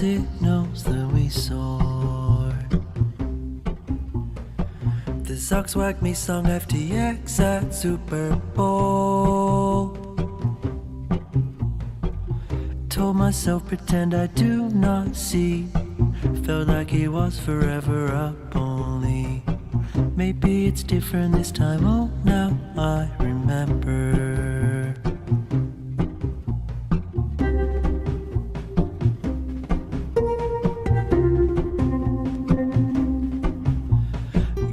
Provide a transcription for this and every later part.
signals that we soar. The Sox Whack Me song FTX at Super Bowl. Told myself pretend I do not see. Felt like it was forever up only. Maybe it's different this time, oh now I remember.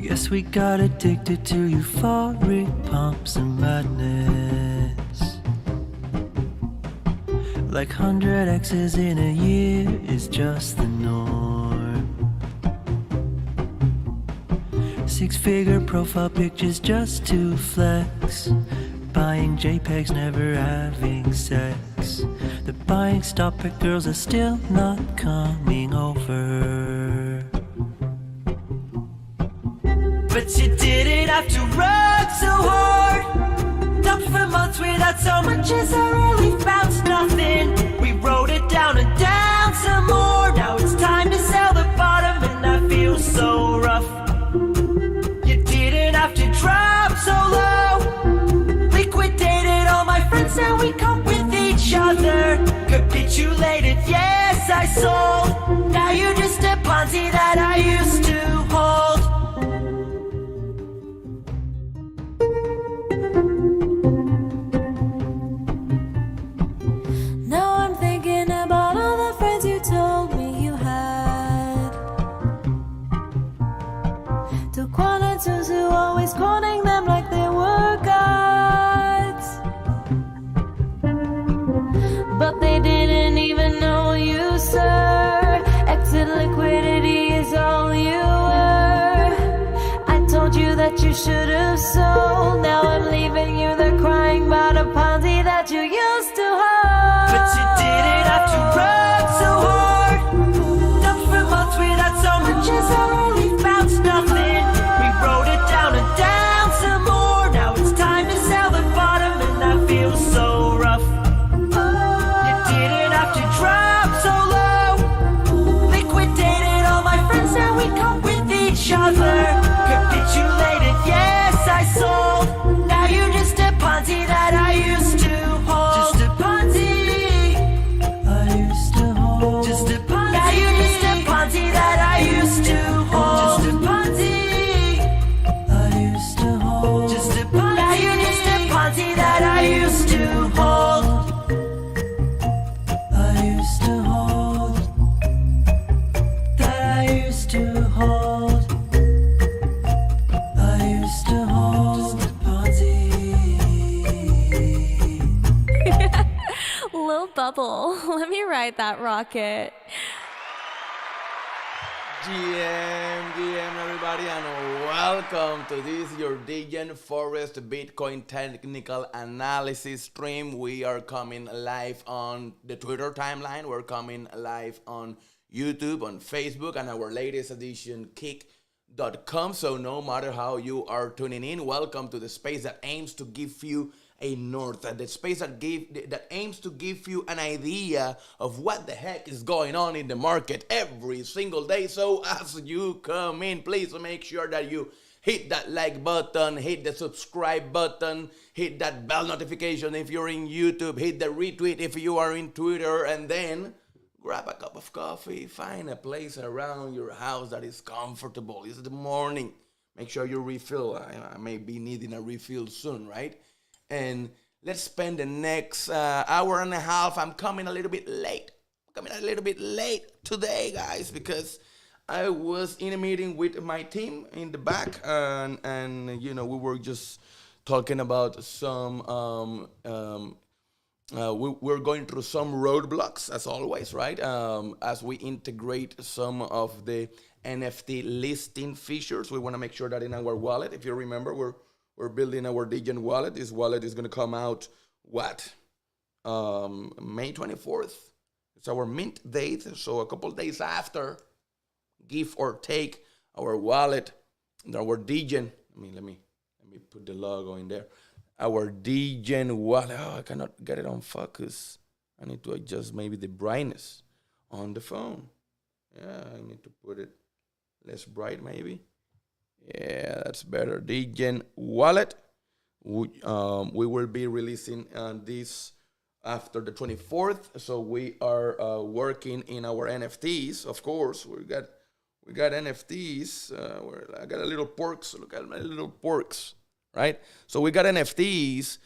Guess we got addicted to euphoric pumps and madness. Like 100 X's in a year is just the norm. 6-figure profile pictures just to flex. Buying JPEGs, never having sex. The buying stop at girls are still not coming over. But you didn't have to work so hard. Dumped for months without so much as a relief, bounced nothing. We wrote it down and down some more. Now it's time to sell the bottom and I feel so rough. You didn't have to drop so low. Liquidated all my friends, now we come with each other. Capitulated, yes I sold. Now you're just a Ponzi that I used to hold. Who always quoting them like they were gods. But they didn't even know you, sir. Exit liquidity is all you were. I told you that you should have sold. Now I'm leaving you there crying about a Ponzi that you used to hold. But you didn't have to work so hard. Dumped for months without so much as a relief, bounced nothing. Wrote it down and down some more. Now it's time to sell the bottom and I feel so rough. You didn't have to drop so low. Liquidated all my friends, now we come with each other. Capitulated, yes I sold. Now you're just a Ponzi that I used to hold. Just a Ponzi I used to hold. Just a Ponzi. Now you're just a Ponzi that I used to hold. Just a Ponzi that I used to hold. I used to hold. That I used to hold. I used to hold. Ponzi. Lil Bubble, let me ride that rocket. GM, everybody, and welcome to this, your Degen Forest Bitcoin Technical Analysis stream. We are coming live on the Twitter timeline. We're coming live on YouTube, on Facebook, and our latest edition, kick.com. So no matter how you are tuning in, welcome to the space that aims to give you a north, the space that aims to give you an idea of what the heck is going on in the market every single day. So as you come in, please make sure that you hit that like button, hit the subscribe button, hit that bell notification if you're in YouTube, hit the retweet if you are in Twitter, and then grab a cup of coffee, find a place around your house that is comfortable. It's the morning. Make sure you refill. I may be needing a refill soon, right? And let's spend the next hour and a half. I'm coming a little bit late. Today, guys, because I was in a meeting with my team in the back, and you know, we were just talking about some. We're going through some roadblocks, as always, right? As we integrate some of the NFT listing features, we want to make sure that in our wallet, if you remember, we're building our Degen wallet. This wallet is going to come out, May 24th. It's our mint date. So a couple days after, give or take, our wallet, our Degen. Let me put the logo in there. Our Degen wallet. Oh, I cannot get it on focus. I need to adjust maybe the brightness on the phone. Yeah, I need to put it less bright maybe. Yeah, that's better. Degen Wallet. We will be releasing this after the 24th. So we are working in our NFTs. Of course, we got NFTs. I got a little porks. Look at my little porks, right? So we got NFTs,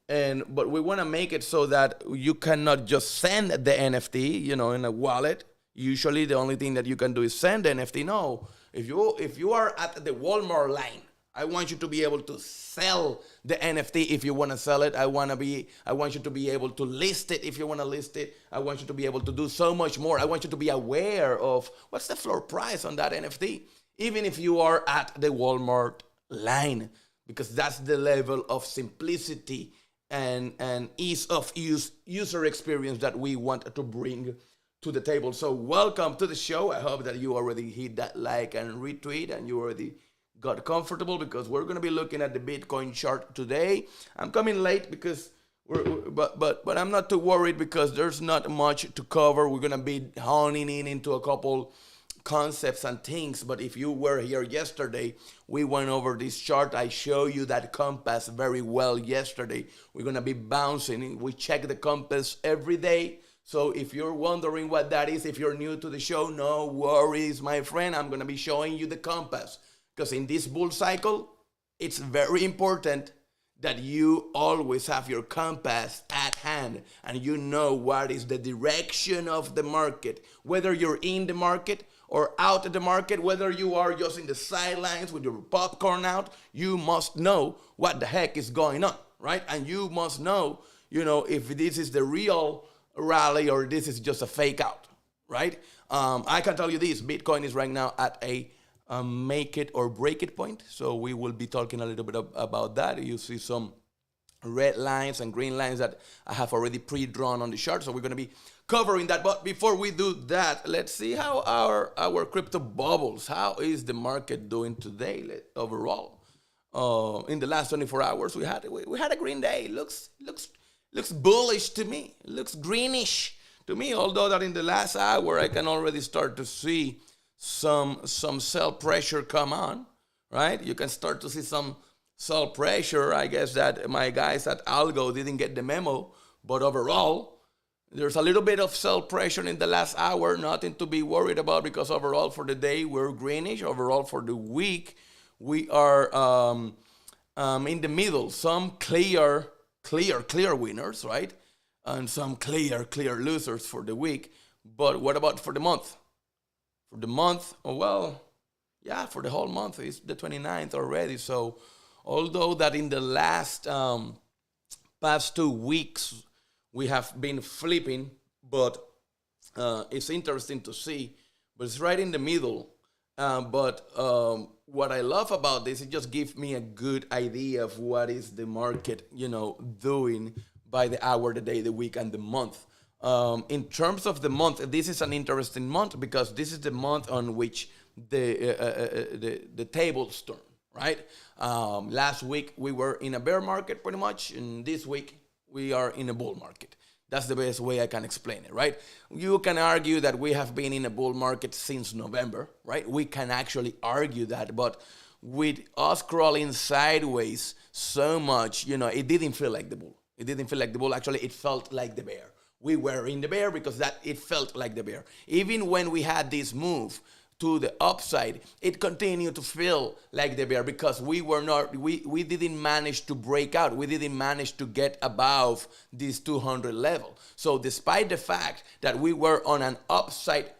but we want to make it so that you cannot just send the NFT, in a wallet. Usually, the only thing that you can do is send the NFT. No, if you are at the Walmart line, I want you to be able to sell the NFT if you want to sell it. I want you to be able to list it if you want to list it. I want you to be able to do so much more. I want you to be aware of what's the floor price on that NFT, even if you are at the Walmart line, because that's the level of simplicity and ease of user experience that we want to bring to the table. So welcome to the show. I hope that you already hit that like and retweet and you already got comfortable, because we're going to be looking at the Bitcoin chart today. I'm coming late because but I'm not too worried, because there's not much to cover. We're going to be honing in into a couple concepts and things. But if you were here yesterday, we went over this chart. I show you that compass very well yesterday. We're going to be bouncing. We check the compass every day. So if you're wondering what that is, if you're new to the show, no worries, my friend. I'm going to be showing you the compass. Because in this bull cycle, it's very important that you always have your compass at hand and you know what is the direction of the market. Whether you're in the market or out of the market, whether you are just in the sidelines with your popcorn out, you must know what the heck is going on, right? And you must know, if this is the real rally or this is just a fake out, right? I can tell you this, Bitcoin is right now at a make it or break it point. So we will be talking a little bit about that. You see some red lines and green lines that I have already pre-drawn on the chart. So we're going to be covering that. But before we do that, let's see how our crypto bubbles. How is the market doing today overall? In the last 24 hours, we had a green day. Looks bullish to me. It looks greenish to me. Although that in the last hour, I can already start to see some sell pressure come on, right? You can start to see some sell pressure. I guess that my guys at Algo didn't get the memo, but overall, there's a little bit of sell pressure in the last hour. Nothing to be worried about, because overall for the day we're greenish. Overall for the week we are in the middle. Some clear winners, right? And some clear losers for the week. But what about for the month? For the month, for the whole month, it's the 29th already. So although that in the last past 2 weeks, we have been flipping, but it's interesting to see, but it's right in the middle. But what I love about this, it just gives me a good idea of what is the market, doing by the hour, the day, the week, and the month. In terms of the month, this is an interesting month, because this is the month on which the tables turn, right? Last week we were in a bear market pretty much, and this week we are in a bull market. That's the best way I can explain it, right? You can argue that we have been in a bull market since November, right? We can actually argue that, but with us crawling sideways so much, it didn't feel like the bull. It didn't feel like the bull. Actually, it felt like the bear. We were in the bear because it felt like the bear. Even when we had this move to the upside, it continued to feel like the bear, because we didn't manage to break out. We didn't manage to get above this 200 level. So despite the fact that we were on an upside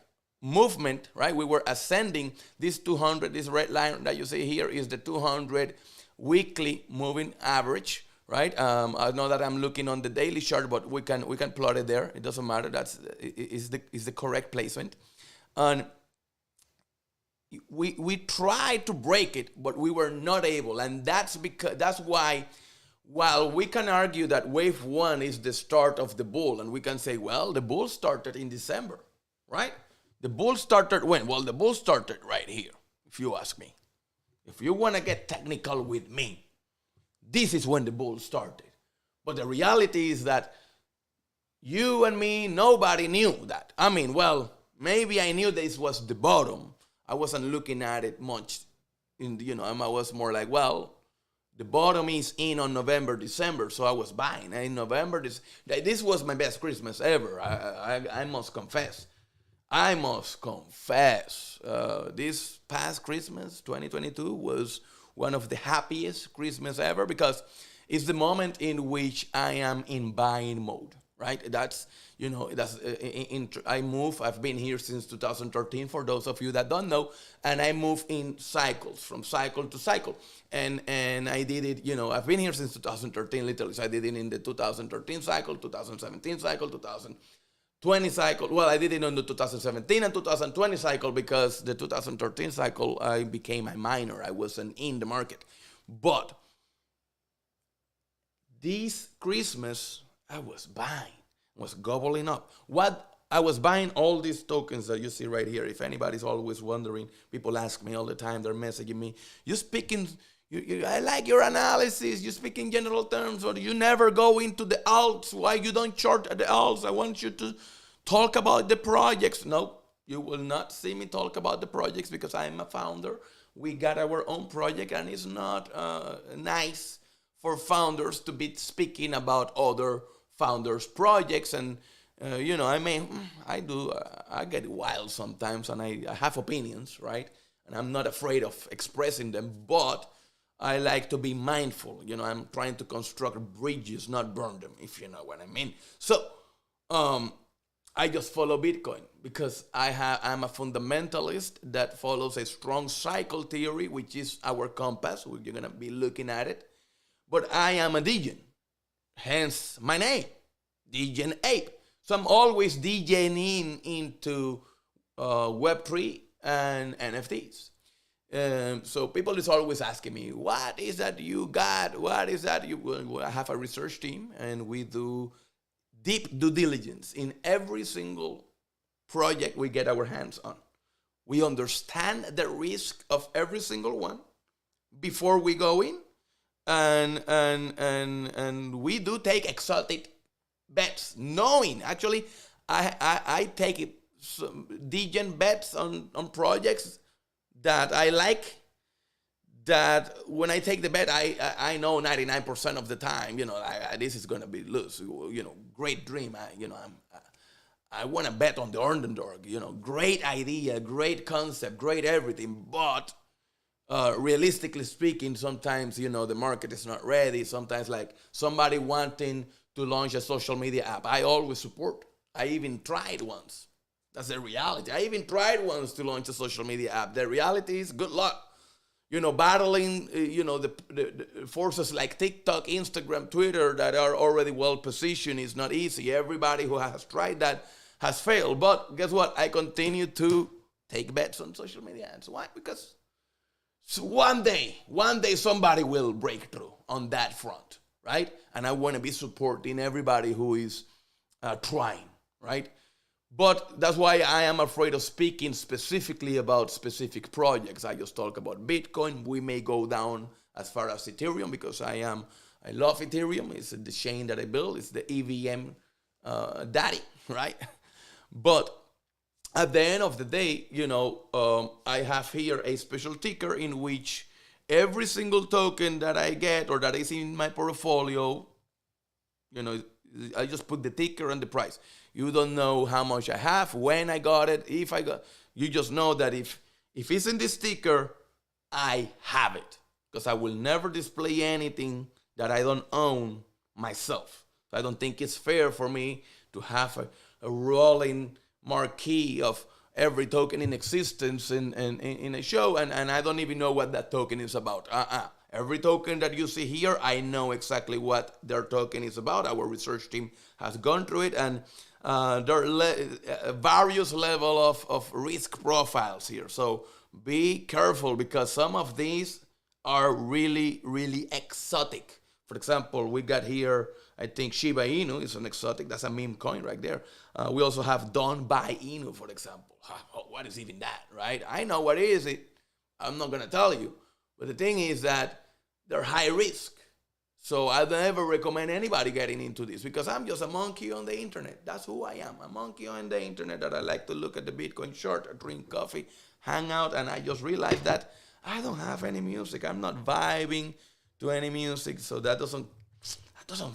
movement, right? We were ascending. This 200, this red line that you see here is the 200 weekly moving average. Right? I know that I'm looking on the daily chart, but we can plot it there. It doesn't matter. Is the correct placement. And we tried to break it, but we were not able. And that's why, while we can argue that wave one is the start of the bull, and we can say, well, the bull started in December, right? The bull started when? Well, the bull started right here, if you ask me. If you want to get technical with me, this is when the bull started. But the reality is that you and me, nobody knew that. I mean, well, maybe I knew this was the bottom. I wasn't looking at it much. I was more like, well, the bottom is in on November, December, so I was buying. In November, this was my best Christmas ever. I must confess. This past Christmas, 2022, was one of the happiest Christmas ever because it's the moment in which I am in buying mode, right? I move. I've been here since 2013, for those of you that don't know, and I move in cycles, from cycle to cycle. And I did it, I've been here since 2013, literally. So I did it in the 2013 cycle, 2017 cycle, 2020 cycle. Well, I did it on the 2017 and 2020 cycle because the 2013 cycle, I became a minor. I wasn't in the market. But this Christmas, I was buying, was gobbling up. What I was buying all these tokens that you see right here. If anybody's always wondering, people ask me all the time, they're messaging me, I like your analysis, you speak in general terms, or you never go into the alts. Why you don't chart the alts? I want you to talk about the projects. No, you will not see me talk about the projects because I'm a founder. We got our own project, and it's not nice for founders to be speaking about other founders' projects. And I get wild sometimes, and I have opinions, right? And I'm not afraid of expressing them, but I like to be mindful. I'm trying to construct bridges, not burn them, if you know what I mean. So I just follow Bitcoin because I'm a fundamentalist that follows a strong cycle theory, which is our compass. You're going to be looking at it. But I am a Degen, hence my name, Degen Ape. So I'm always DJing into Web3 and NFTs. So people is always asking me, what is that you got? What is that you? Well, I have a research team, and we do deep due diligence in every single project we get our hands on. We understand the risk of every single one before we go in, and we do take exotic bets, knowing actually I take Degen bets on projects that I like, that when I take the bet, I know 99% of the time, this is going to be loose, great dream. I want to bet on the underdog, great idea, great concept, great everything. But realistically speaking, sometimes, the market is not ready. Sometimes like somebody wanting to launch a social media app, I always support. I even tried once. That's the reality. I even tried once to launch a social media app. The reality is good luck. Battling, the forces like TikTok, Instagram, Twitter that are already well positioned is not easy. Everybody who has tried that has failed. But guess what? I continue to take bets on social media ads. Why? Because one day somebody will break through on that front, right? And I want to be supporting everybody who is trying, right? But that's why I am afraid of speaking specifically about specific projects. I just talk about Bitcoin. We may go down as far as Ethereum because I love Ethereum. It's the chain that I build. It's the EVM daddy, right? But at the end of the day, I have here a special ticker in which every single token that I get or that is in my portfolio, I just put the ticker and the price. You don't know how much I have, when I got it, if I got. You just know that if it's in this ticker, I have it. Because I will never display anything that I don't own myself. So I don't think it's fair for me to have a rolling marquee of every token in existence in a show, and I don't even know what that token is about. Every token that you see here, I know exactly what their token is about. Our research team has gone through it, and there are various level of risk profiles here. So be careful because some of these are really, really exotic. For example, we got here, I think Shiba Inu is an exotic. That's a meme coin right there. We also have Don by Inu, for example. What is even that, right? I know what is it. I'm not going to tell you. But the thing is that they're high risk. So I don't ever recommend anybody getting into this because I'm just a monkey on the internet. That's who I am, a monkey on the internet that I like to look at the Bitcoin chart, drink coffee, hang out, and I just realized that I don't have any music. I'm not vibing to any music, so that doesn't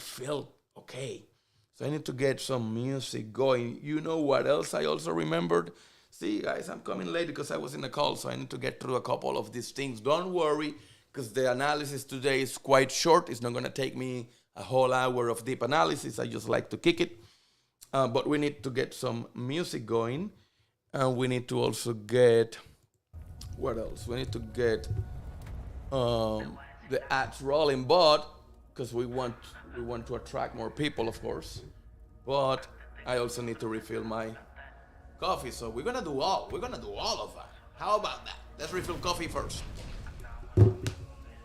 feel okay. So I need to get some music going. You know what else I also remembered? See, guys, I'm coming late because I was in a call, so I need to get through a couple of these things. Don't worry, because the analysis today is quite short. It's not going to take me a whole hour of deep analysis. I just like to kick it. But we need to get some music going. And we need to also get, what else? We need to get the ads rolling, but because we want to attract more people, of course. But I also need to refill my coffee. So we're gonna do all of that. How about that? Let's refill coffee first.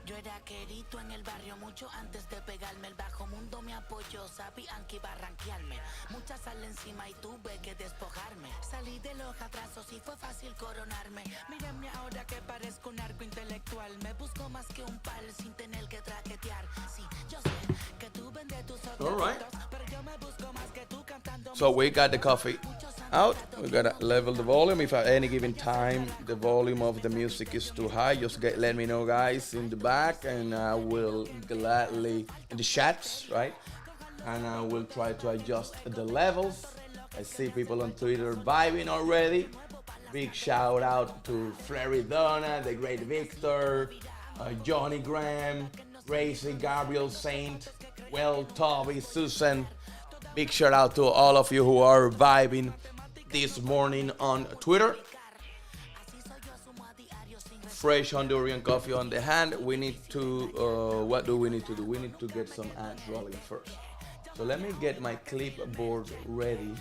Yo era querido en el barrio mucho antes de pegarme. El bajo mundo me apoyó, sabían que iba a rankearme. Muchas sal encima y tuve que despojarme. Salí de los atrasos y fue fácil coronarme. Mírenme ahora que parezco un arco intelectual. Me busco más que un pal sin tener que traquetear. Sí, yo sé que tú vendes tus All right. pero yo me busco más que tú cantando. So we got the coffee out. We gotta level the volume. If at any given time the volume of the music is too high, just let me know, guys, in the back, and I will gladly in the chats, right? And I will try to adjust the levels. I see people on Twitter vibing already. Big shout out to Fleridona, the great Victor, Johnny Graham, Gracie, Gabriel Saint, Will, Toby, Susan. Big shout out to all of you who are vibing this morning on Twitter. Fresh Honduran coffee on the hand. We need to, what do we need to do? We need to get some ads rolling first. So let me get my clipboard ready.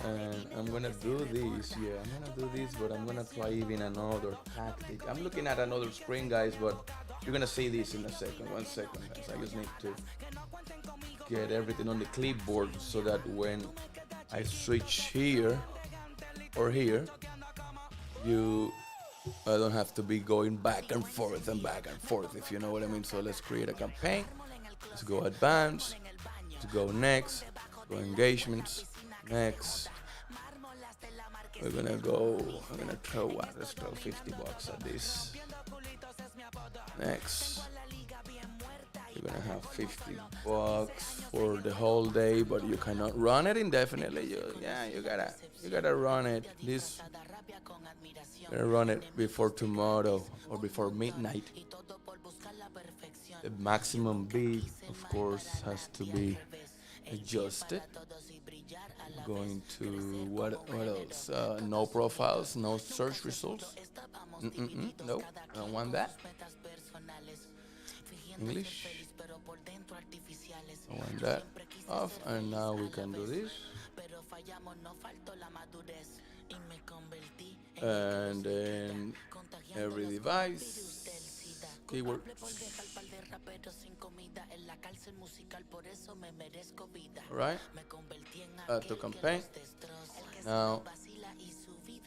And I'm gonna do this, I'm gonna do this, but I'm gonna try even another tactic. I'm looking at another screen, guys, but you're gonna see this in a second. 1 second, guys. I just need to get everything on the clipboard so that when I switch here or here, I don't have to be going back and forth, if you know what I mean. So let's create a campaign. Let's go advance. Let's go next. Go engagements. Next. I'm gonna throw what? Let's throw $50 at this. Next. You're gonna have $50 for the whole day, but you cannot run it indefinitely. You gotta run it. You gotta run it before tomorrow or before midnight. The maximum bid, of course, has to be adjusted. Going to what else? No profiles, no search results. Nope, I don't want that. English. I want that off, and now we can do this. And then every device, keyword. Right. Add to campaign. Now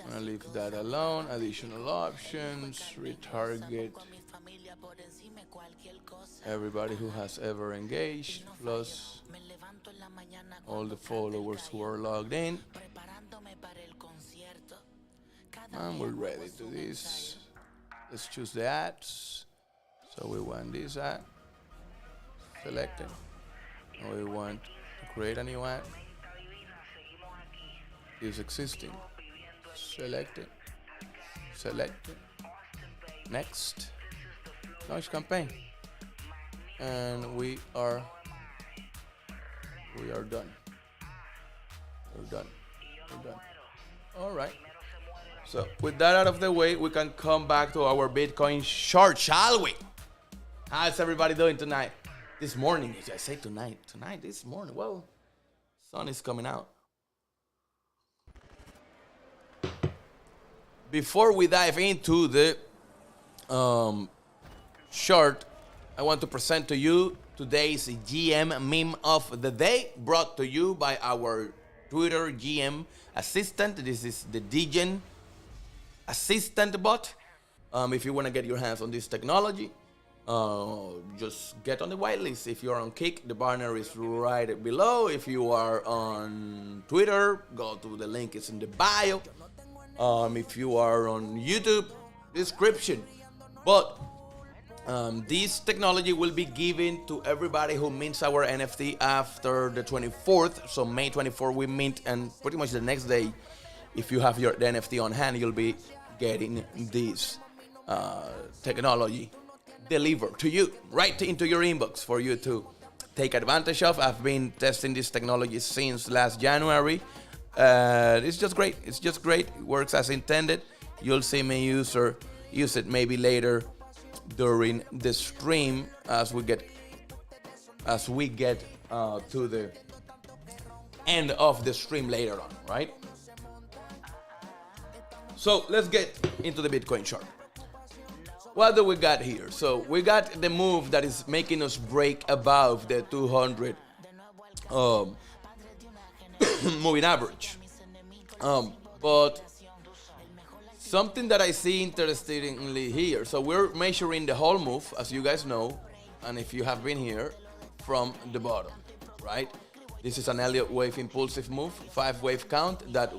I'm gonna leave that alone. Additional options. Retarget everybody who has ever engaged, plus all the followers who are logged in. And we're ready to this. Let's choose the ads. So we want this ad. Select it. And we want to create a new ad. Use existing. Select it. Select it. Next. Launch campaign. And we are done. We're done. All right. So with that out of the way, we can come back to our Bitcoin short, shall we? How's everybody doing tonight? This morning, I say tonight, this morning. Well, sun is coming out. Before we dive into the short, I want to present to you today's GM meme of the day, brought to you by our Twitter GM assistant. This is the Degen assistant bot. If you want to get your hands on this technology, just get on the whitelist. If you're on Kick, the banner is right below. If you are on Twitter, go to the link, it's in the bio. If you are on YouTube, description. But this technology will be given to everybody who mints our NFT after the 24th. So May 24th we mint, and pretty much the next day, if you have the NFT on hand, you'll be getting this technology delivered to you right into your inbox for you to take advantage of. I've been testing this technology since last January. It's just great. It's just great. It works as intended. You'll see me use it maybe later during the stream as we get to the end of the stream later on, right? So let's get into the Bitcoin chart. What do we got here? So we got the move that is making us break above the 200 moving average. But something that I see interestingly here. So we're measuring the whole move, as you guys know, and if you have been here, from the bottom, right? This is an Elliott wave impulsive move, 5-wave count that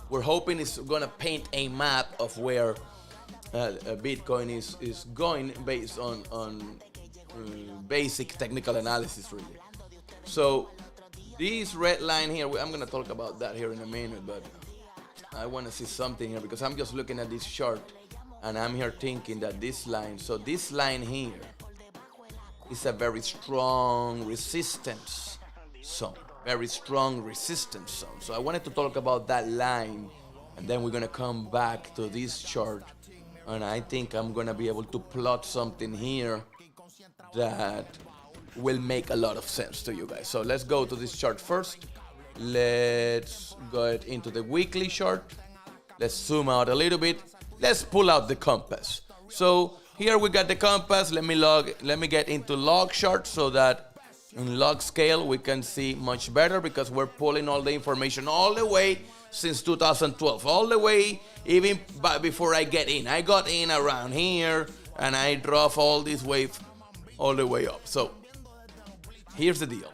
we're hoping is gonna paint a map of where Bitcoin is going based on basic technical analysis, really. So this red line here, I'm gonna talk about that here in a minute, but I want to see something here because I'm just looking at this chart and I'm here thinking that this line here is a very strong resistance zone, So I wanted to talk about that line, and then we're gonna come back to this chart, and I think I'm gonna be able to plot something here that will make a lot of sense to you guys. So let's go to this chart first. Let's go into the weekly chart. Let's zoom out a little bit. Let's pull out the compass. So here we got the compass. Let me get into log chart so that in log scale we can see much better, because we're pulling all the information all the way since 2012, all the way even before I get in. I got in around here and I drove all this wave all the way up. So here's the deal.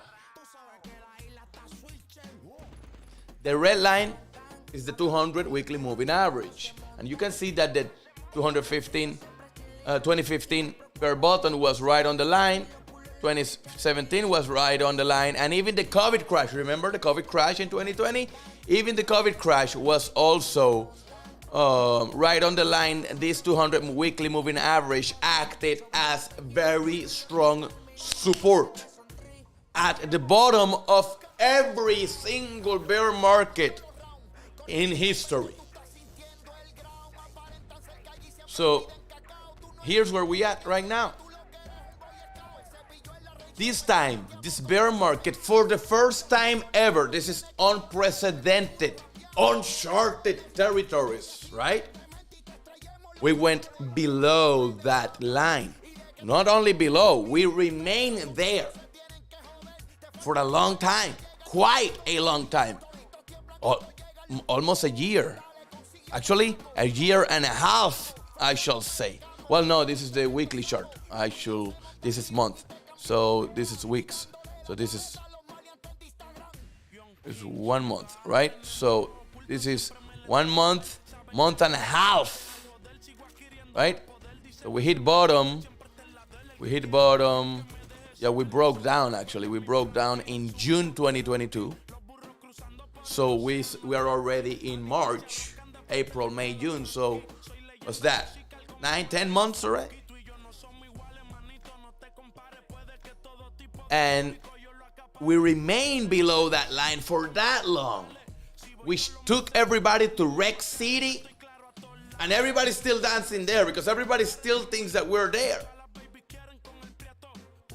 The red line is the 200 weekly moving average. And you can see that the 2015 bear button was right on the line. 2017 was right on the line. And even the COVID crash, remember the COVID crash in 2020? Even the COVID crash was also right on the line. This 200 weekly moving average acted as very strong support at the bottom of every single bear market in history. So here's where we at right now. This time, this bear market, for the first time ever, this is unprecedented, uncharted territories, right? We went below that line. Not only below, we remain there for a long time, quite a long time, almost a year. Actually, a year and a half, I shall say. Well, no, this is the weekly chart. This is month. So this is weeks. So this is 1 month, right? So this is 1 month, month and a half, right? So we hit bottom. Yeah, we broke down actually. We broke down in June 2022. So we are already in March, April, May, June. So what's that? 9-10 months already? And we remain below that line for that long. We took everybody to Rec City, and everybody's still dancing there because everybody still thinks that we're there.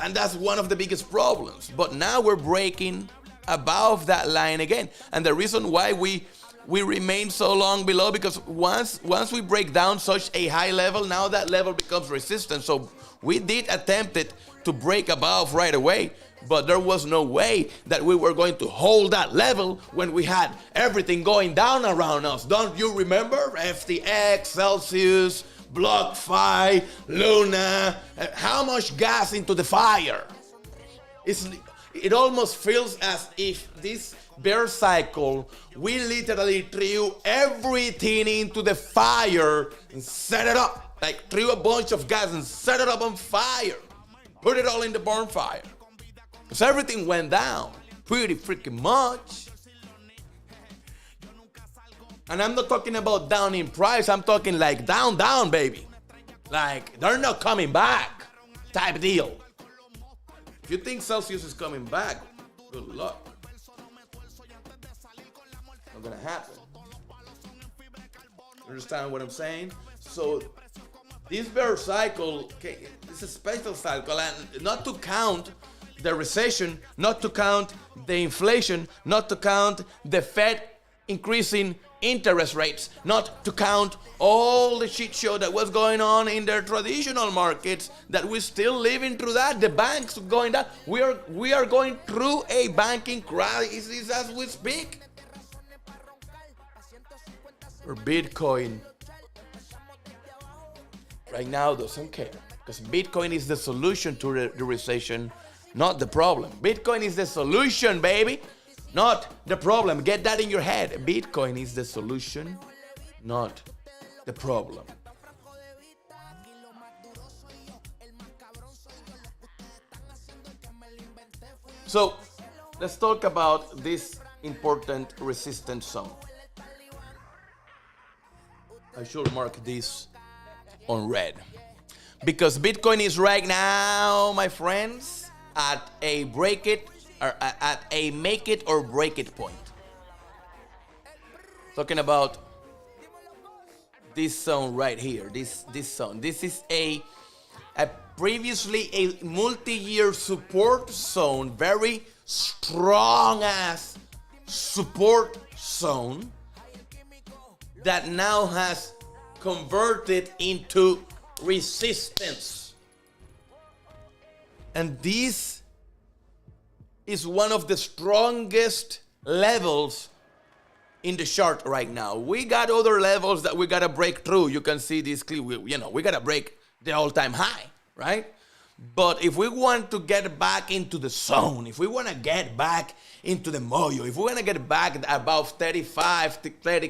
And that's one of the biggest problems. But now we're breaking above that line again. And the reason why we remain so long below, because once we break down such a high level, now that level becomes resistance. So we did attempt it to break above right away, but there was no way that we were going to hold that level when we had everything going down around us. Don't you remember? FTX, Celsius, BlockFi, Luna. How much gas into the fire? It almost feels as if this bear cycle, we literally threw everything into the fire and set it up. Like threw a bunch of gas and set it up on fire. Put it all in the bonfire. Because everything went down pretty freaking much. And I'm not talking about down in price. I'm talking like down, baby. Like they're not coming back type deal. If you think Celsius is coming back, good luck. Not gonna happen. You understand what I'm saying? So this bear cycle, okay, it's a special cycle, and not to count the recession, not to count the inflation, not to count the Fed increasing interest rates, not to count all the shit show that was going on in their traditional markets, that we're still living through that. The banks going down. We are going through a banking crisis as we speak. Or Bitcoin right now doesn't care, because Bitcoin is the solution to the recession, not the problem. Bitcoin is the solution, baby, not the problem. Get that in your head. Bitcoin is the solution, not the problem. So let's talk about this important resistance zone. I should mark this on red, because Bitcoin is right now, my friends, at a make it or break it point. Talking about this zone right here, this zone. This is a previously a multi-year support zone, very strong ass support zone that now has converted into resistance. And this is one of the strongest levels in the chart right now. We got other levels that we gotta break through. You can see this clearly. We gotta break the all-time high, right? But if we want to get back into the zone, if we want to get back into the mojo, if we want to get back above 35, 30,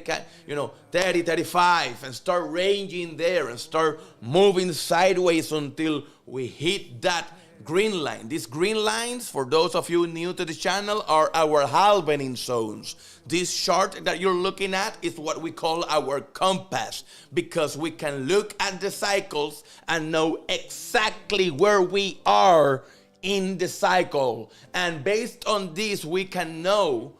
35, and start ranging there and start moving sideways until we hit that green line. These green lines, for those of you new to the channel, are our halvening zones. This chart that you're looking at is what we call our compass, because we can look at the cycles and know exactly where we are in the cycle. And based on this, we can know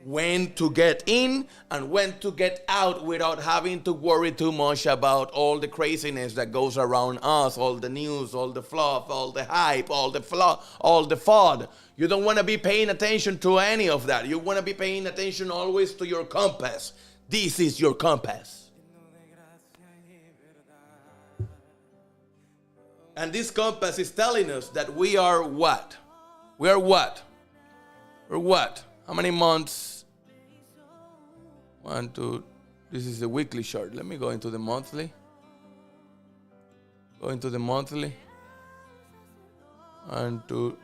when to get in and when to get out without having to worry too much about all the craziness that goes around us, all the news, all the fluff, all the hype, all the FUD. You don't want to be paying attention to any of that. You want to be paying attention always to your compass. This is your compass. And this compass is telling us that we are what? We are what? We're what? How many months? 1, 2. This is the weekly chart. Let me go into the monthly. Go into the monthly. 1, 2.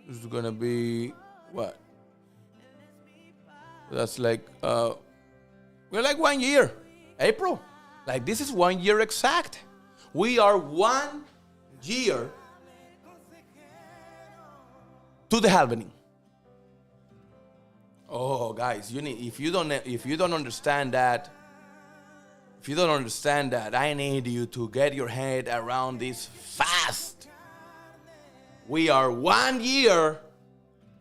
This is gonna be what? That's like we're like 1 year. April. Like this is 1 year exact. We are 1 year to the halvening. Oh, guys, if you don't understand that, I need you to get your head around this fast. We are 1 year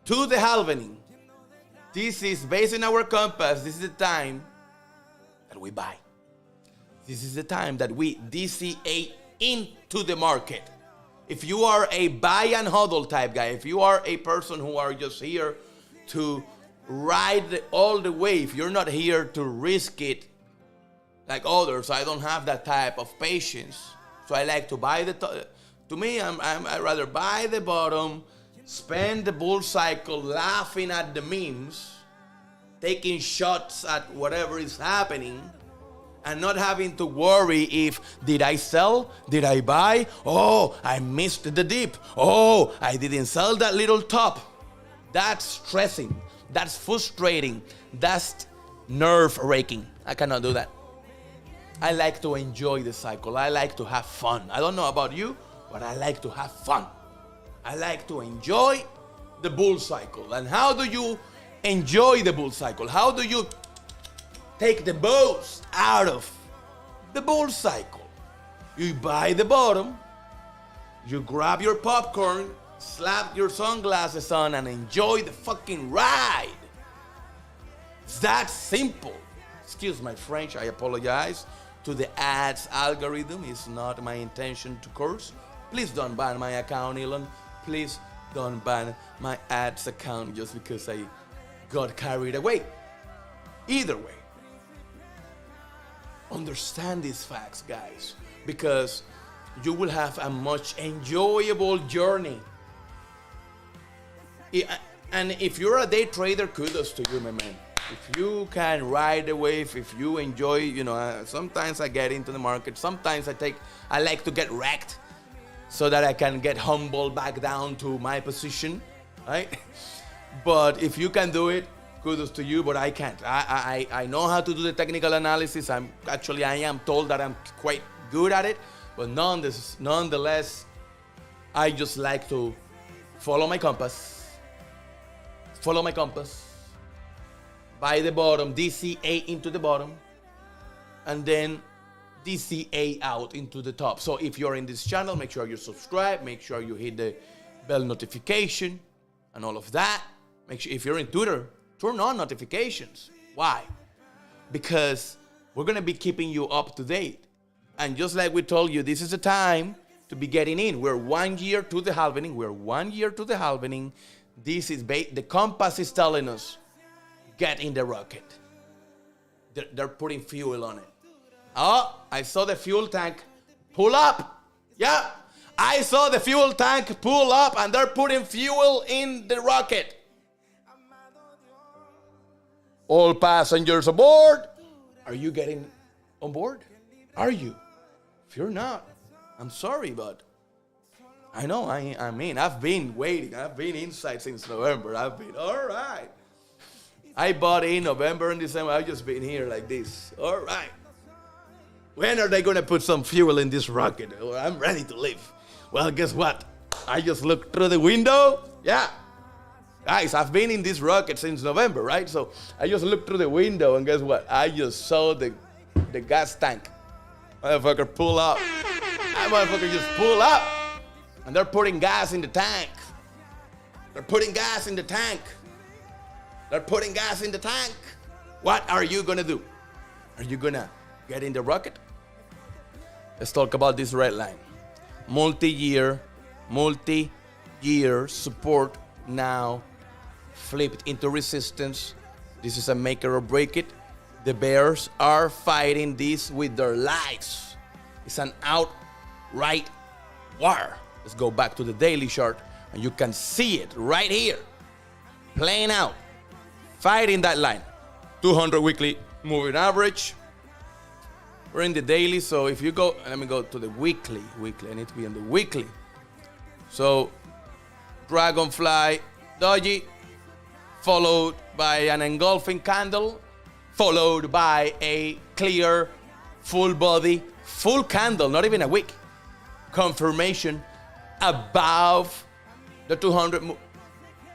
to the halvening. This is based on our compass. This is the time that we buy. This is the time that we DCA into the market. If you are a buy and hodl type guy, if you are a person who are just here to ride all the way, if you're not here to risk it like others, I don't have that type of patience. So I like to buy to me, I'd rather buy the bottom, spend the bull cycle laughing at the memes, taking shots at whatever is happening, and not having to worry if did I sell, did I buy, oh, I missed the dip, oh, I didn't sell that little top. That's stressing, that's frustrating, that's nerve-wracking. I cannot do that. I like to enjoy the cycle. I like to have fun. I don't know about you, but I like to have fun. I like to enjoy the bull cycle. And how do you enjoy the bull cycle? How do you take the most out of the bull cycle? You buy the bottom, you grab your popcorn, slap your sunglasses on, and enjoy the fucking ride. It's that simple. Excuse my French, I apologize to the ads algorithm. It's not my intention to curse. Please don't ban my account, Elon. Please don't ban my ads account just because I got carried away. Either way, understand these facts, guys, because you will have a much enjoyable journey. And if you're a day trader, kudos to you, my man. If you can ride the wave, if you enjoy, sometimes I get into the market, sometimes I like to get wrecked so that I can get humbled back down to my position, right? But if you can do it, kudos to you, but I can't. I know how to do the technical analysis. I am told that I'm quite good at it, but nonetheless, I just like to follow my compass. Buy the bottom, DCA into the bottom, and then DCA out into the top. So if you're in this channel, make sure you subscribe, make sure you hit the bell notification and all of that. Make sure if you're in Twitter, turn on notifications. Why? Because we're going to be keeping you up to date. And just like we told you, this is the time to be getting in. We're 1 year to the halvening. This is the compass is telling us, get in the rocket. They're putting fuel on it. Oh, I saw the fuel tank pull up. Yeah, I saw the fuel tank pull up, and they're putting fuel in the rocket. All passengers aboard. Are you getting on board? Are you? If you're not, I'm sorry, but I know, I mean, I've been waiting. I've been inside since November. All right. I bought in November and December. I've just been here like this. All right. When are they going to put some fuel in this rocket? Well, I'm ready to leave. Well, guess what? I just looked through the window. Yeah. Guys, I've been in this rocket since November, right? So I just looked through the window, and guess what? I just saw the gas tank. Motherfucker pull up. That motherfucker just pull up. And they're putting gas in the tank. What are you going to do? Are you going to get in the rocket? Let's talk about this red line. Multi-year support now flipped into resistance. This is a make it or break it. The bears are fighting this with their lives. It's an outright war. Let's go back to the daily chart, and you can see it right here, playing out, fighting that line. 200 weekly moving average. We're in the daily, so if you go, let me go to the weekly. I need to be on the weekly. So, dragonfly, doji, followed by an engulfing candle, followed by a clear, full body, full candle, not even a wick, confirmation above the 200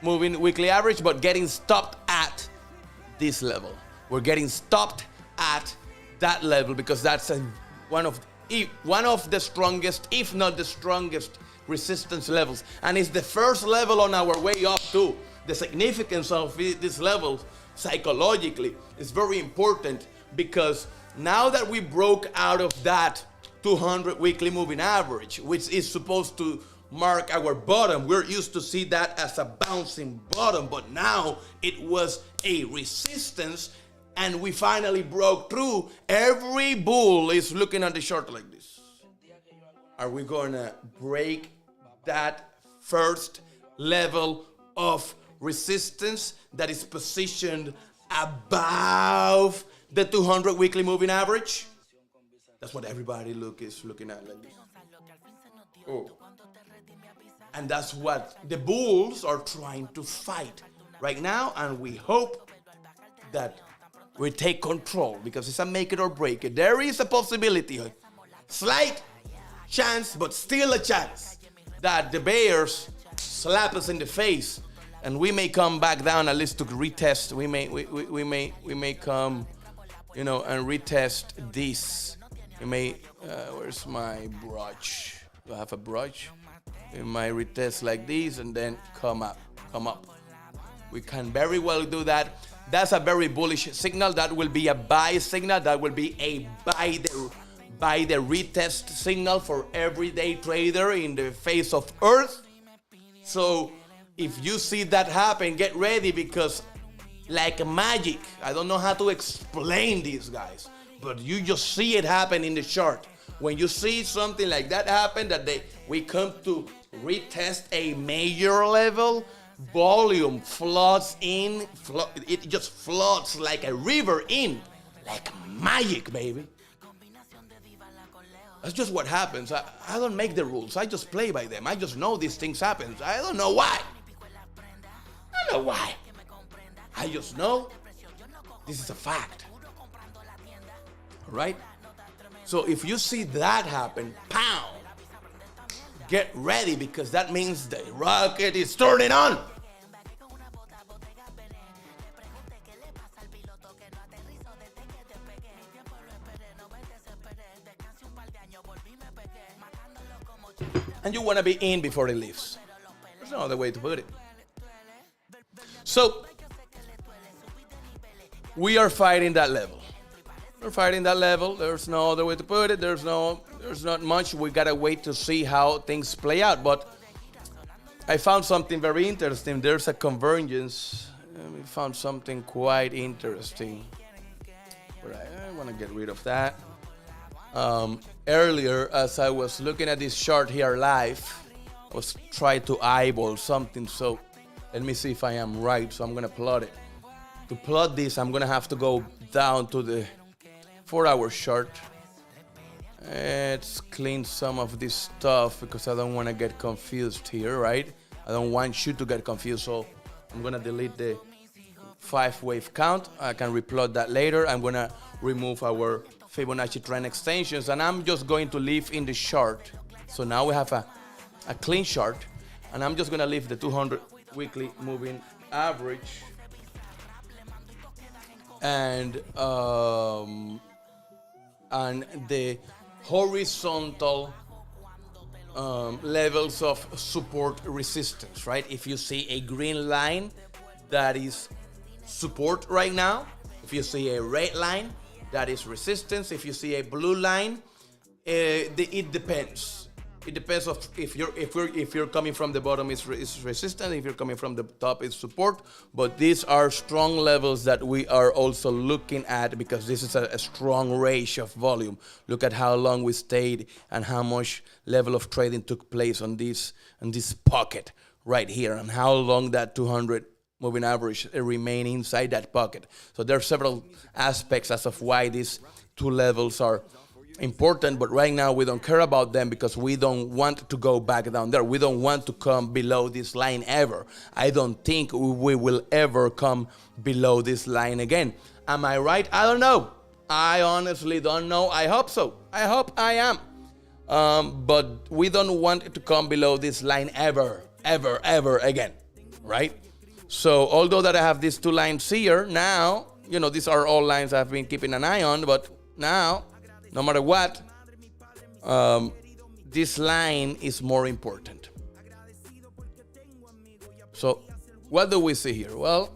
moving weekly average, but getting stopped at this level. We're getting stopped at that level because that's one of the strongest, if not the strongest, resistance levels, and it's the first level on our way up to. The significance of this level psychologically is very important, because now that we broke out of that 200 weekly moving average, which is supposed to mark our bottom, we're used to see that as a bouncing bottom, but now it was a resistance, and we finally broke through. Every bull is looking at the chart like this. Are we going to break that first level of resistance that is positioned above the 200 weekly moving average? That's what everybody is looking at like this. Oh. And that's what the bulls are trying to fight right now, and we hope that we take control, because it's a make it or break it. There is a possibility, a slight chance, but still a chance, that the bears slap us in the face, and we may come back down at least to retest. We may come, and retest this. We may. Where's my brush? Do I have a brush? We might retest like this and then come up. We can very well do that. That's a very bullish signal. That will be a buy signal. That will be a buy the retest signal for everyday trader in the face of Earth. So if you see that happen, get ready, because like magic, I don't know how to explain these guys, but you just see it happen in the chart. When you see something like that happen, that we come to retest a major level, volume floods in, it just floods like a river in, like magic, baby. That's just what happens. I don't make the rules. I just play by them. I just know these things happen. I don't know why. I just know this is a fact. All right? So if you see that happen, pow, get ready, because that means the rocket is turning on. And you want to be in before it leaves. There's no other way to put it. So we are fighting that level. There's no other way to put it. There's not much. We gotta wait to see how things play out. But I found something very interesting. There's a convergence. We found something quite interesting. But I want to get rid of that. Earlier, as I was looking at this chart here live, I was trying to eyeball something. So let me see if I am right. So I'm gonna plot it. To plot this, I'm gonna have to go down to the 4-hour chart. Let's clean some of this stuff, because I don't want to get confused here, right? I don't want you to get confused, so I'm gonna delete the 5-wave count. I can replot that later. I'm gonna remove our Fibonacci trend extensions, and I'm just going to leave in the chart. So now we have a clean chart, and I'm just gonna leave the 200 weekly moving average and the horizontal levels of support resistance, right? If you see a green line, that is support right now. If you see a red line, that is resistance. If you see a blue line, it depends. It depends of if you're coming from the bottom, it's resistance. If you're coming from the top, it's support. But these are strong levels that we are also looking at, because this is a strong range of volume. Look at how long we stayed and how much level of trading took place on this pocket right here, and how long that 200 moving average remain inside that pocket. So there are several aspects as of why these two levels are important, but right now we don't care about them, because we don't want to go back down there. We don't want to come below this line ever. I don't think we will ever come below this line again. Am I right? I don't know. I honestly don't know. I hope so. I hope I am. But we don't want to come below this line ever again, right? So although that I have these two lines here, now, these are all lines I've been keeping an eye on, but now, no matter what, this line is more important. So what do we see here? Well,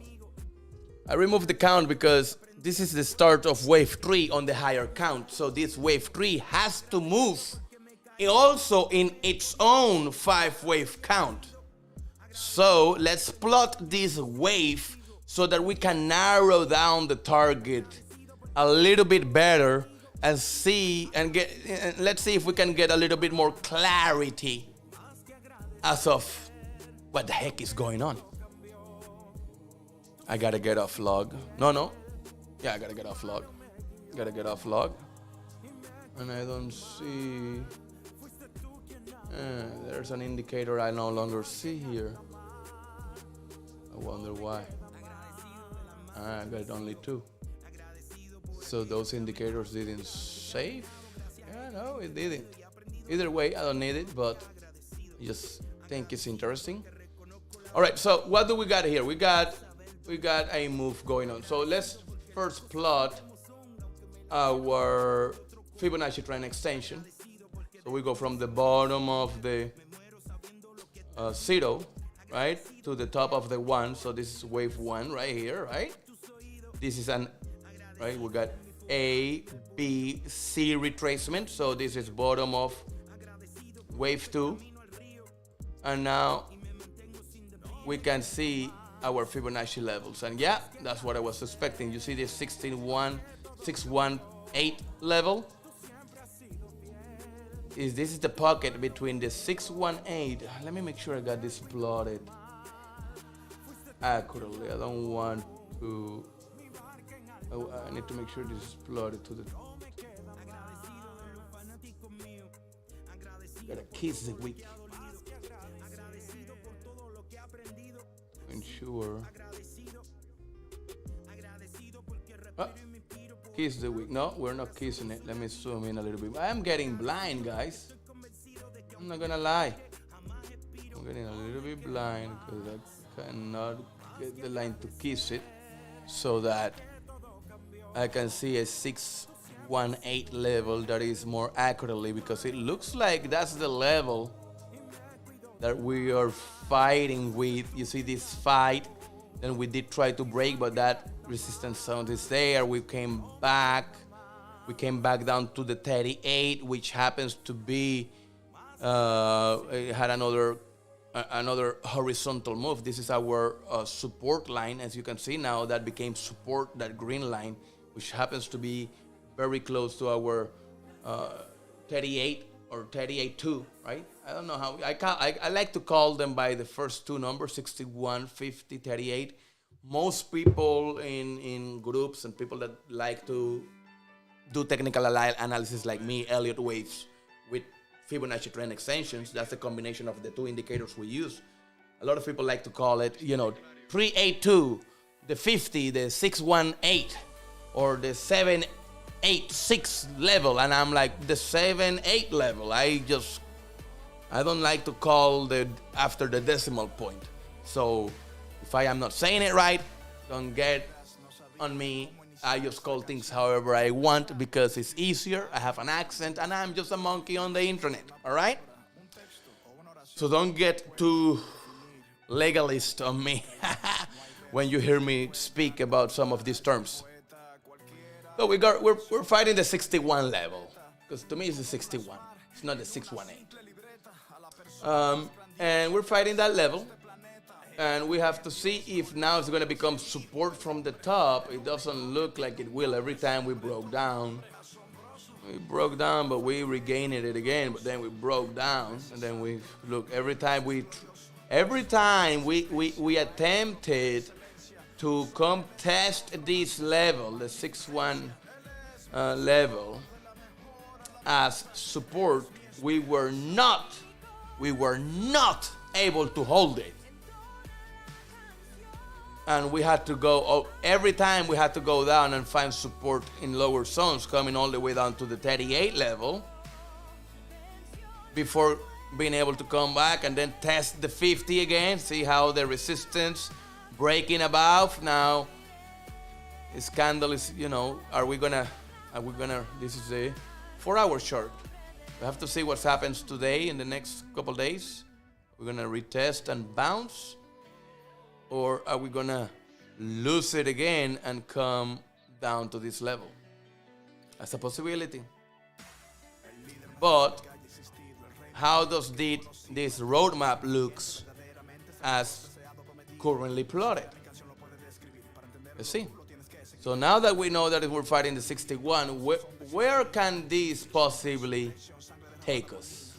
I removed the count because this is the start of wave 3 on the higher count. So this wave 3 has to move also in its own 5-wave count. So let's plot this wave so that we can narrow down the target a little bit better and let's see if we can get a little bit more clarity as of what the heck is going on. I gotta get off log. No. Yeah, I gotta get off log. And I don't see. There's an indicator I no longer see here. I wonder why. I got only 2. So those indicators didn't save? Yeah, no, it didn't. Either way, I don't need it, but I just think it's interesting. All right, so what do we got here? We got a move going on. So let's first plot our Fibonacci trend extension. So we go from the bottom of the 0, right, to the top of the 1. So this is wave 1 right here, right? This is right, we got A, B, C retracement. So this is bottom of wave 2. And now we can see our Fibonacci levels. And yeah, that's what I was expecting. You see this 618 level? This is the pocket between the 618. Let me make sure I got this plotted accurately. I don't want to. I need to make sure this is plotted to the. Gotta kiss the week. Ensure. Kiss the week. No, we're not kissing it. Let me zoom in a little bit. I am getting blind, guys. I'm not gonna lie. I'm getting a little bit blind because I cannot get the line to kiss it so that I can see a 618 level that is more accurately, because it looks like that's the level that we are fighting with. You see this fight, then we did try to break, but that resistance zone is there. We came back down to the 38, which happens to be it had another horizontal move. This is our support line. As you can see now, that became support, that green line, which happens to be very close to our 38 or 38.2, right? I don't know how I like to call them by the first 2 numbers, 61, 50, 38. Most people in groups and people that like to do technical analysis like me, Elliott waves with Fibonacci trend extensions, that's the combination of the 2 indicators we use. A lot of people like to call it, 382, the 50, the 618, or the 786 level, and I'm like, the 7-8 level. I don't like to call after the decimal point. So if I am not saying it right, don't get on me. I just call things however I want because it's easier. I have an accent and I'm just a monkey on the internet, all right? So don't get too legalist on me when you hear me speak about some of these terms. So we're fighting the 61 level, because to me it's the 61. It's not the 618. And we're fighting that level. And we have to see if now it's going to become support from the top. It doesn't look like it will. Every time we broke down, but we regained it again. But then we broke down, and then we look. Every time we attempted to come test this level, the 6-1 level, as support, we were not able to hold it. And we had to go, every time we had to go down and find support in lower zones, coming all the way down to the 38 level, before being able to come back and then test the 50 again, see how the resistance breaking above. Now, this candle is, are we gonna, this is a 4-hour chart. We have to see what happens today in the next couple days. We're gonna retest and bounce, or are we gonna lose it again and come down to this level? That's a possibility. But how does this roadmap looks as currently plotted? Let's see. So now that we know that we're fighting the 61, where can this possibly take us?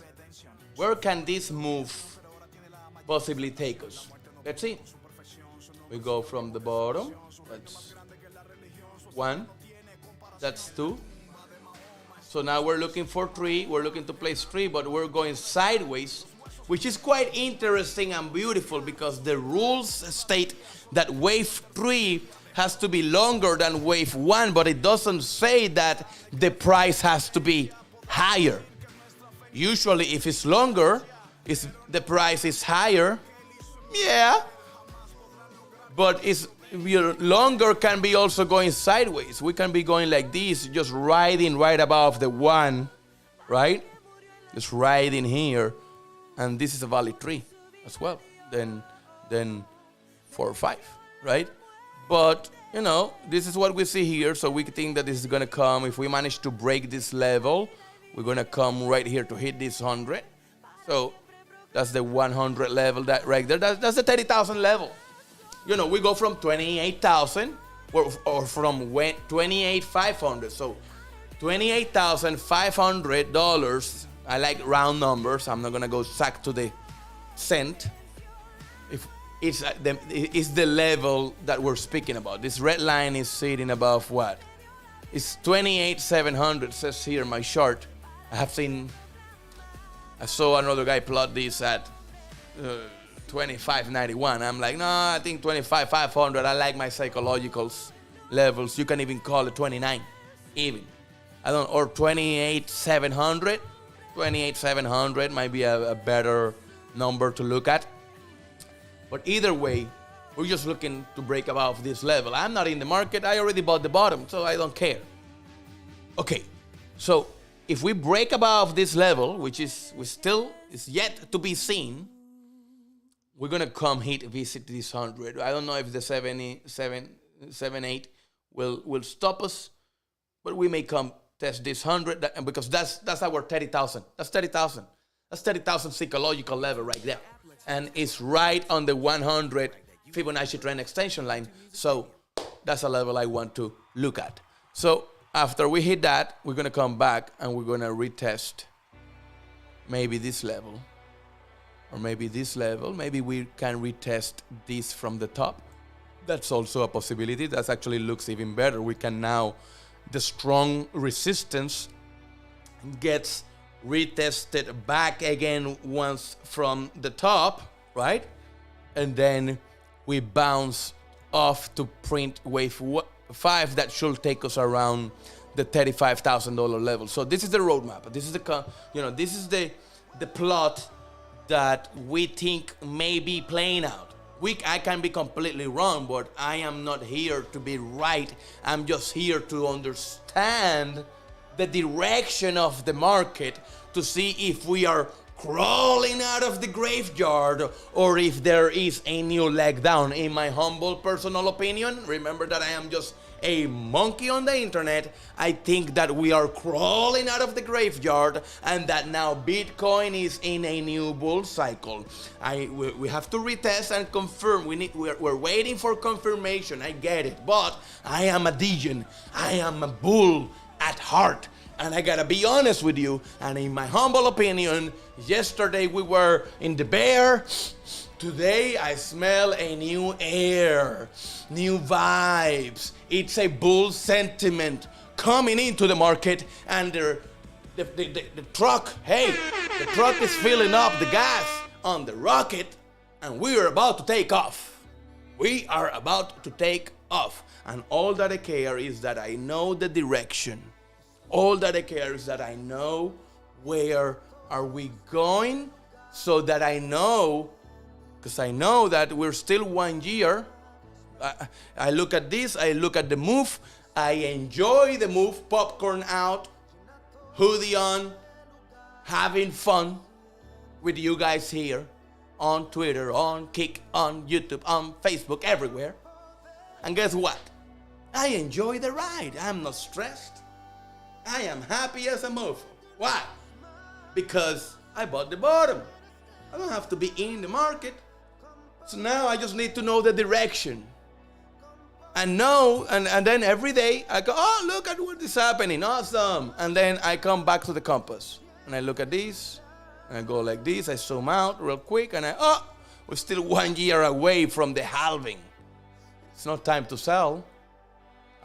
Where can this move possibly take us? Let's see. We go from the bottom. That's 1. That's 2. So now we're looking for 3. We're looking to place 3, but we're going sideways, which is quite interesting and beautiful because the rules state that wave 3 has to be longer than wave 1, but it doesn't say that the price has to be higher. Usually, if it's longer, the price is higher. Yeah. But longer can be also going sideways. We can be going like this, just riding right above the 1, right? Just riding here. And this is a valid 3 as well. Then 4 or 5, right? But, this is what we see here. So we think that this is going to come. If we manage to break this level, we're going to come right here to hit this 100. So that's the 100 level that right there. That's the 30,000 level. We go from 28,000 or from 28,500. So $28,500. I like round numbers. I'm not going to go exact to the cent. If it's the level that we're speaking about. This red line is sitting above what? It's 28,700, says here in my chart. I saw another guy plot this at 2591. I'm like, no, I think 25,500. I like my psychological levels. You can even call it 29, even. Or 28,700. 28,700 might be a better number to look at. But either way, we're just looking to break above this level. I'm not in the market. I already bought the bottom, so I don't care. Okay, so if we break above this level, which is yet to be seen, we're going to visit this 100. I don't know if the 78 will stop us, but we may come test this 100 because that's our 30,000. That's 30,000. That's 30,000 psychological level right there. And it's right on the 100 Fibonacci trend extension line. So that's a level I want to look at. So after we hit that, we're going to come back and we're going to retest maybe this level or maybe this level. Maybe we can retest this from the top. That's also a possibility. That actually looks even better. We can now, the strong resistance gets retested back again once from the top, right? And then we bounce off to print wave 5 that should take us around the $35,000 level. So this is the roadmap. This is this is the plot that we think may be playing out. I can be completely wrong, but I am not here to be right. I'm just here to understand the direction of the market to see if we are crawling out of the graveyard or if there is a new leg down. In my humble personal opinion, remember that I am just a monkey on the internet. I think that we are crawling out of the graveyard and that now Bitcoin is in a new bull cycle. We have to retest and confirm. We're waiting for confirmation. I get it, but I am a Degen. I am a bull at heart. And I gotta be honest with you, and in my humble opinion, yesterday we were in the bear. Today I smell a new air, new vibes. It's a bull sentiment coming into the market, and the truck, the truck is filling up the gas on the rocket, and we are about to take off. We are about to take off. And all that I care is that I know the direction. All that I care is that I know where are we going, so that I know, because I know that we're still 1 year. I look at this, I look at the move, I enjoy the move, popcorn out, hoodie on, having fun with you guys here on Twitter, on Kick, on YouTube, on Facebook, everywhere. And guess what? I enjoy the ride. I'm not stressed. I am happy as a mofo. Why? Because I bought the bottom. I don't have to be in the market. So now I just need to know the direction. And then every day I go, oh, look at what is happening. Awesome. And then I come back to the compass. And I look at this. And I go like this. I zoom out real quick. And we're still 1 year away from the halving. It's not time to sell.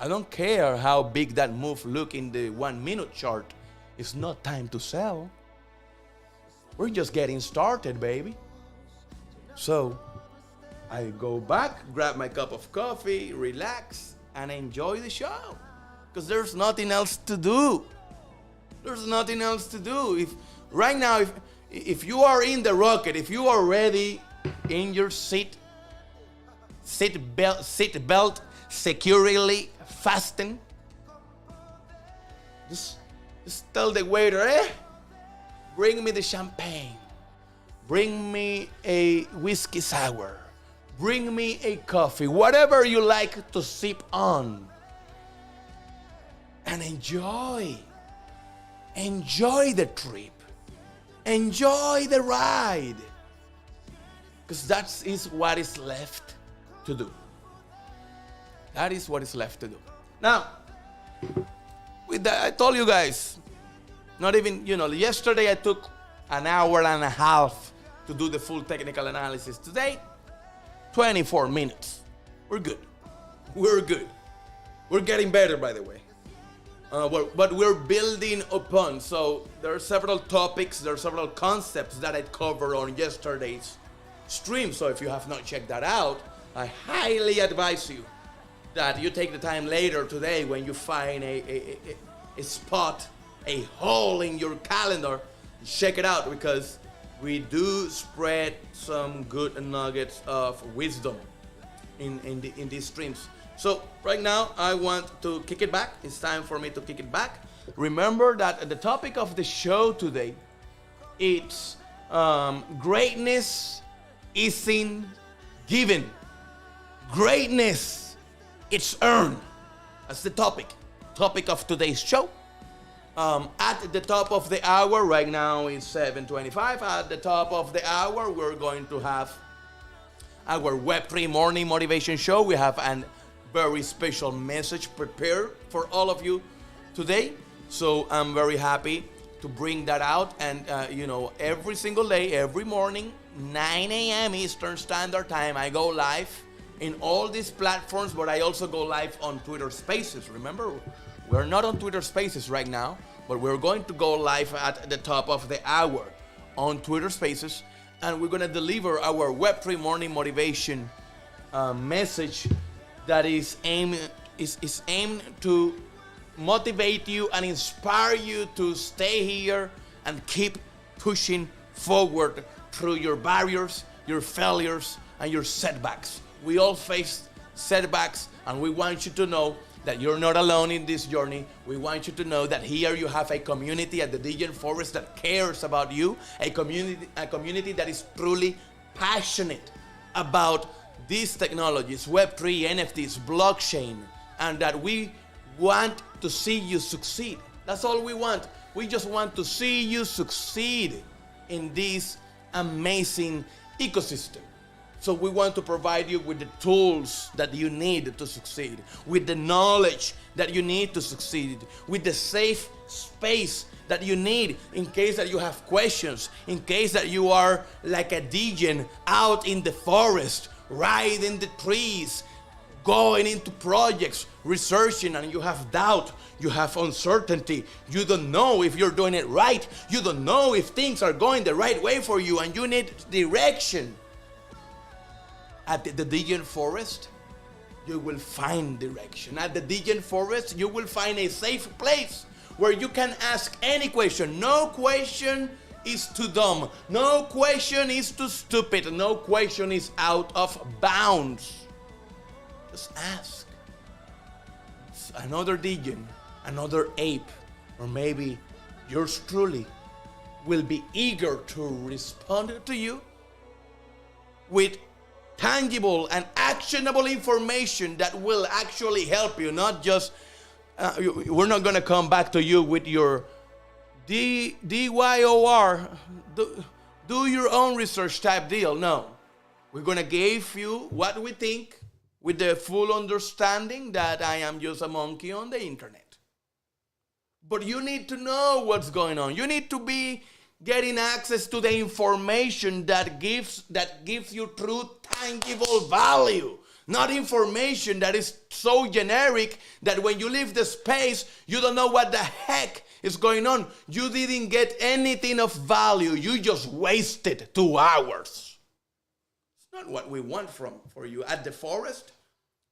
I don't care how big that move look in the 1 minute chart. It's not time to sell. We're just getting started, baby. So I go back, grab my cup of coffee, relax, and enjoy the show. Because there's nothing else to do. There's nothing else to do. If you are in the rocket, if you are ready in your seat belt securely fastened, just tell the waiter, bring me the champagne. Bring me a whiskey sour. Bring me a coffee. Whatever you like to sip on. And enjoy. Enjoy the trip. Enjoy the ride. Because that is what is left to do. That is what is left to do. Now, with that, I told you guys, not even, yesterday I took an hour and a half to do the full technical analysis. Today, 24 minutes. We're good. We're good. We're getting better, by the way. But we're building upon. So there are several topics, there are several concepts that I covered on yesterday's stream. So if you have not checked that out, I highly advise you that you take the time later today when you find a spot, a hole in your calendar, check it out, because we do spread some good nuggets of wisdom in these streams. So right now I want to kick it back. It's time for me to kick it back. Remember that the topic of the show today, it's greatness isn't given. Greatness, it's earned. That's the topic of today's show. At the top of the hour, right now it's 7:25. At the top of the hour, we're going to have our Web3 morning motivation show. We have a very special message prepared for all of you today. So I'm very happy to bring that out. And, every single day, every morning, 9 a.m. Eastern Standard Time, I go live in all these platforms, but I also go live on Twitter Spaces. Remember, we're not on Twitter Spaces right now, but we're going to go live at the top of the hour on Twitter Spaces, and we're going to deliver our Web3 morning motivation message that is aimed to motivate you and inspire you to stay here and keep pushing forward through your barriers, your failures, and your setbacks. We all face setbacks, and we want you to know that you're not alone in this journey. We want you to know that here you have a community at the Degen Forest that cares about you, a community that is truly passionate about these technologies, Web3, NFTs, blockchain, and that we want to see you succeed. That's all we want. We just want to see you succeed in this amazing ecosystem. So we want to provide you with the tools that you need to succeed, with the knowledge that you need to succeed, with the safe space that you need in case that you have questions, in case that you are like a Degen out in the forest, riding the trees, going into projects, researching, and you have doubt, you have uncertainty, you don't know if you're doing it right, you don't know if things are going the right way for you, and you need direction. At the Degen Forest, you will find direction. At the Degen Forest, you will find a safe place where you can ask any question. No question is too dumb. No question is too stupid. No question is out of bounds. Just ask. Another Degen, another ape, or maybe yours truly will be eager to respond to you with tangible and actionable information that will actually help you, not just, we're not going to come back to you with your DYOR, do your own research type deal. No, we're going to give you what we think with the full understanding that I am just a monkey on the internet. But you need to know what's going on. You need to be getting access to the information that gives you true tangible value, not information that is so generic that when you leave the space, you don't know what the heck is going on. You didn't get anything of value. You just wasted 2 hours. It's not what we want for you. At the forest,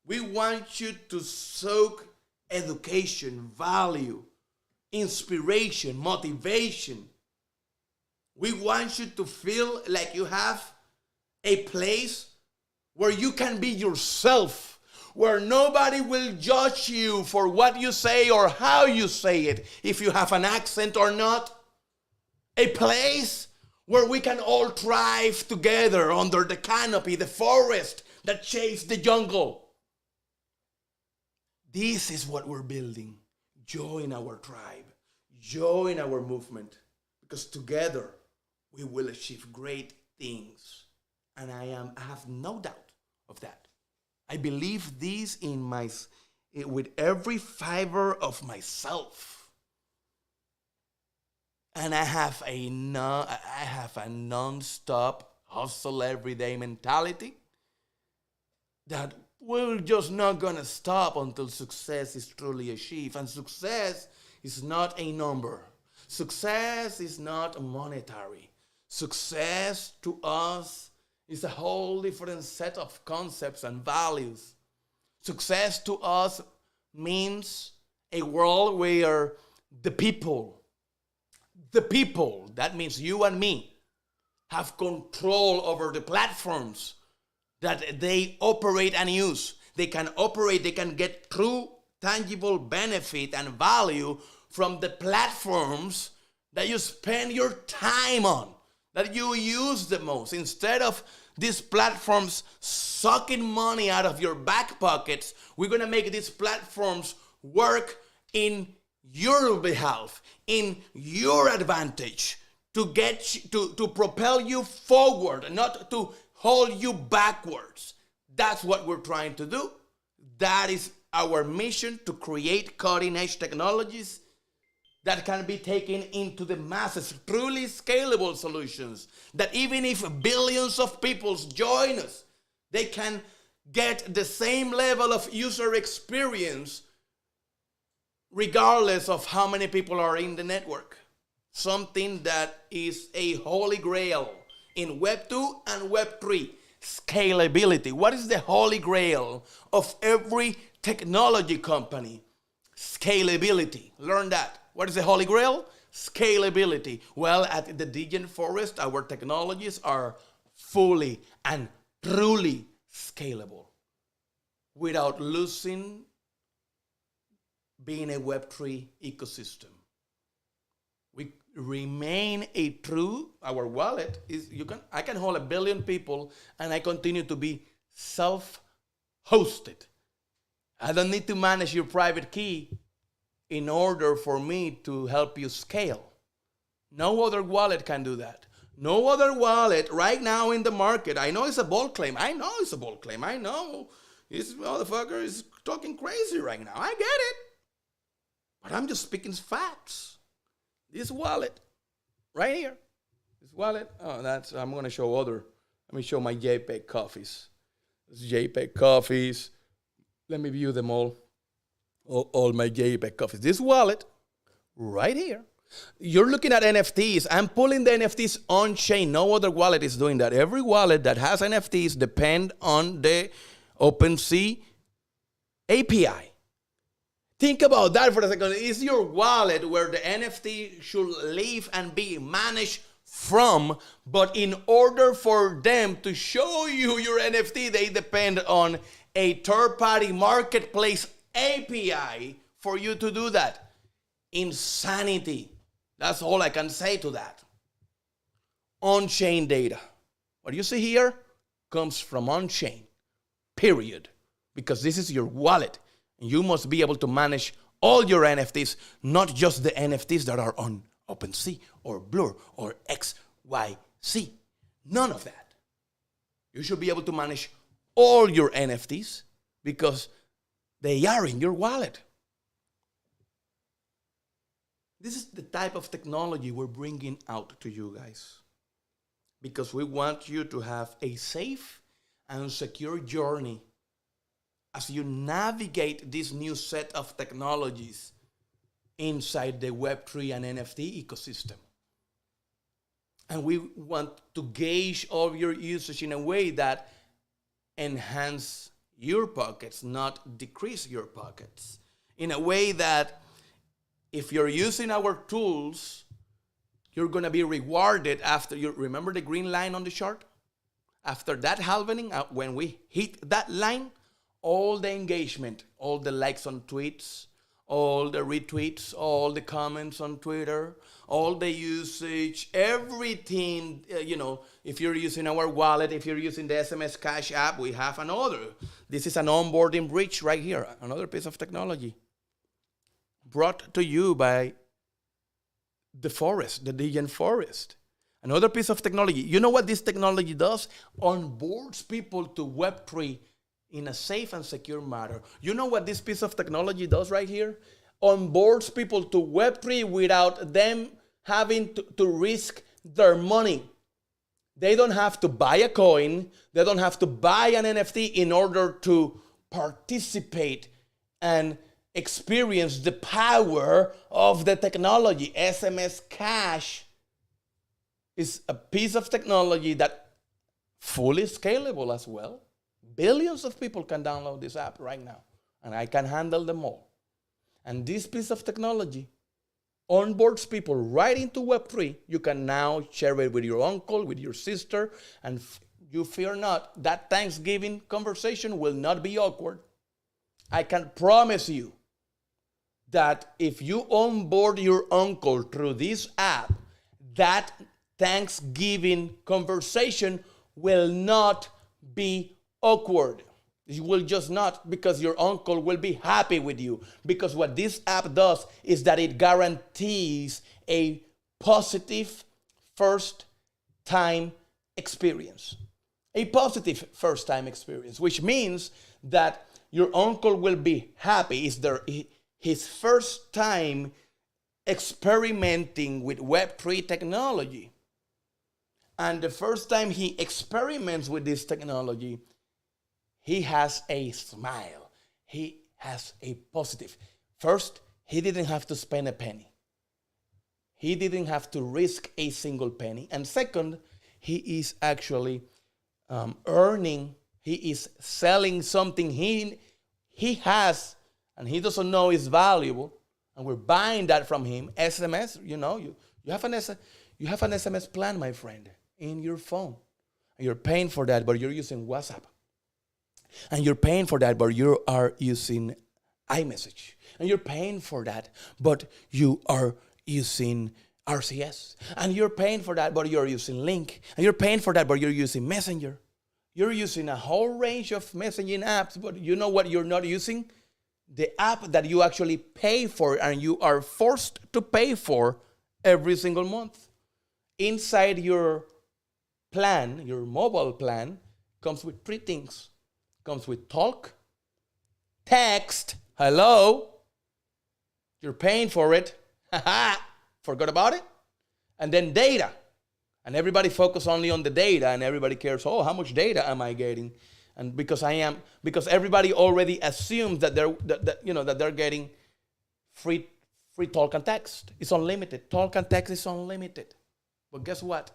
we want you to soak education, value, inspiration, motivation. We want you to feel like you have a place where you can be yourself, where nobody will judge you for what you say or how you say it, if you have an accent or not. A place where we can all thrive together under the canopy, the forest that shades the jungle. This is what we're building. Join our tribe. Join our movement. Because together we will achieve great things. And I have no doubt of that. I believe this with every fiber of myself. And I have a non-stop hustle everyday mentality that we're just not gonna stop until success is truly achieved. And success is not a number. Success is not monetary. Success to us is a whole different set of concepts and values. Success to us means a world where the people, that means you and me, have control over the platforms that they operate and use. They can operate, they can get true, tangible benefit and value from the platforms that you spend your time on, that you use the most. Instead of these platforms sucking money out of your back pockets, we're going to make these platforms work in your behalf, in your advantage, to propel you forward, not to hold you backwards. That's what we're trying to do. That is our mission, to create cutting-edge technologies that can be taken into the masses, truly scalable solutions, that even if billions of people join us, they can get the same level of user experience regardless of how many people are in the network. Something that is a holy grail in Web 2 and Web 3, scalability. What is the holy grail of every technology company? Scalability. Learn that. What is the holy grail? Scalability. Well, at the Degen Forest, our technologies are fully and truly scalable without losing being a Web3 ecosystem. We remain our wallet is, I can hold 1 billion people and I continue to be self-hosted. I don't need to manage your private key in order for me to help you scale. No other wallet can do that. No other wallet right now in the market. I know it's a bold claim. I know this motherfucker is talking crazy right now. I get it. But I'm just speaking facts. This wallet right here. This wallet. I'm going to show let me show my JPEG coffees. This JPEG coffees. Let me view them all my JPEG coffees. This wallet right here. You're looking at NFTs. I'm pulling the NFTs on chain. No other wallet is doing that. Every wallet that has NFTs depend on the OpenSea API. Think about that for a second. Is your wallet where the NFT should live and be managed from, but in order for them to show you your NFT, they depend on a third-party marketplace API for you to do that. Insanity. That's all I can say to that. On-chain data. What you see here comes from on-chain, period. Because this is your wallet. You must be able to manage all your NFTs, not just the NFTs that are on OpenSea or Blur or XYZ. None of that. You should be able to manage all your NFTs because they are in your wallet. This is the type of technology we're bringing out to you guys because we want you to have a safe and secure journey as you navigate this new set of technologies inside the Web3 and NFT ecosystem. And we want to gauge all of your usage in a way that enhance your pockets, not decrease your pockets. In a way that if you're using our tools, you're going to be rewarded after you remember the green line on the chart? After that halvening, when we hit that line, all the engagement, all the likes on tweets, all the retweets, all the comments on Twitter, all the usage, everything, if you're using our wallet, if you're using the SMSCash app, we have another. This is an onboarding bridge right here, another piece of technology brought to you by the forest, the Degen Forest. Another piece of technology. You know what this technology does? Onboards people to Web3 in a safe and secure manner. You know what this piece of technology does right here? Onboards people to Web3 without them having to risk their money. They don't have to buy a coin. They don't have to buy an NFT in order to participate and experience the power of the technology. SMSCash is a piece of technology that fully scalable as well. Billions of people can download this app right now, and I can handle them all. And this piece of technology onboards people right into Web3. You can now share it with your uncle, with your sister, and you fear not, that Thanksgiving conversation will not be awkward. I can promise you that if you onboard your uncle through this app, that Thanksgiving conversation will not be awkward. It will just not, because your uncle will be happy with you. Because what this app does is that it guarantees a positive first-time experience. A positive first-time experience, which means that your uncle will be happy. It's his first time experimenting with Web3 technology. And the first time he experiments with this technology, he has a smile. He has a positive. First, he didn't have to spend a penny. He didn't have to risk a single penny. And second, he is actually earning. He is selling something he has, and he doesn't know is valuable. And we're buying that from him. SMS, you have an SMS plan, my friend, in your phone. And you're paying for that, but you're using WhatsApp. And you're paying for that, but you are using iMessage. And you're paying for that, but you are using RCS. And you're paying for that, but you're using Link. And you're paying for that, but you're using Messenger. You're using a whole range of messaging apps, but you know what you're not using? The app that you actually pay for and you are forced to pay for every single month. Inside your plan, your mobile plan, comes with three things. Comes with talk, text, hello, you're paying for it, forgot about it, and then data. And everybody focus only on the data, and everybody cares, how much data am I getting? And because everybody already assumes that they're getting free talk and text. It's unlimited. Talk and text is unlimited. But guess what?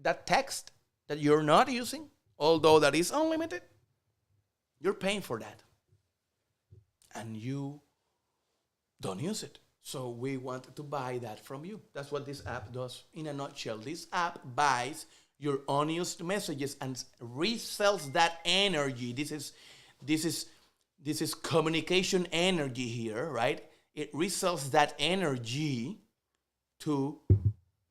That text that you're not using, although that is unlimited, you're paying for that. And you don't use it. So we want to buy that from you. That's what this app does in a nutshell. This app buys your unused messages and resells that energy. This is communication energy here, right? It resells that energy to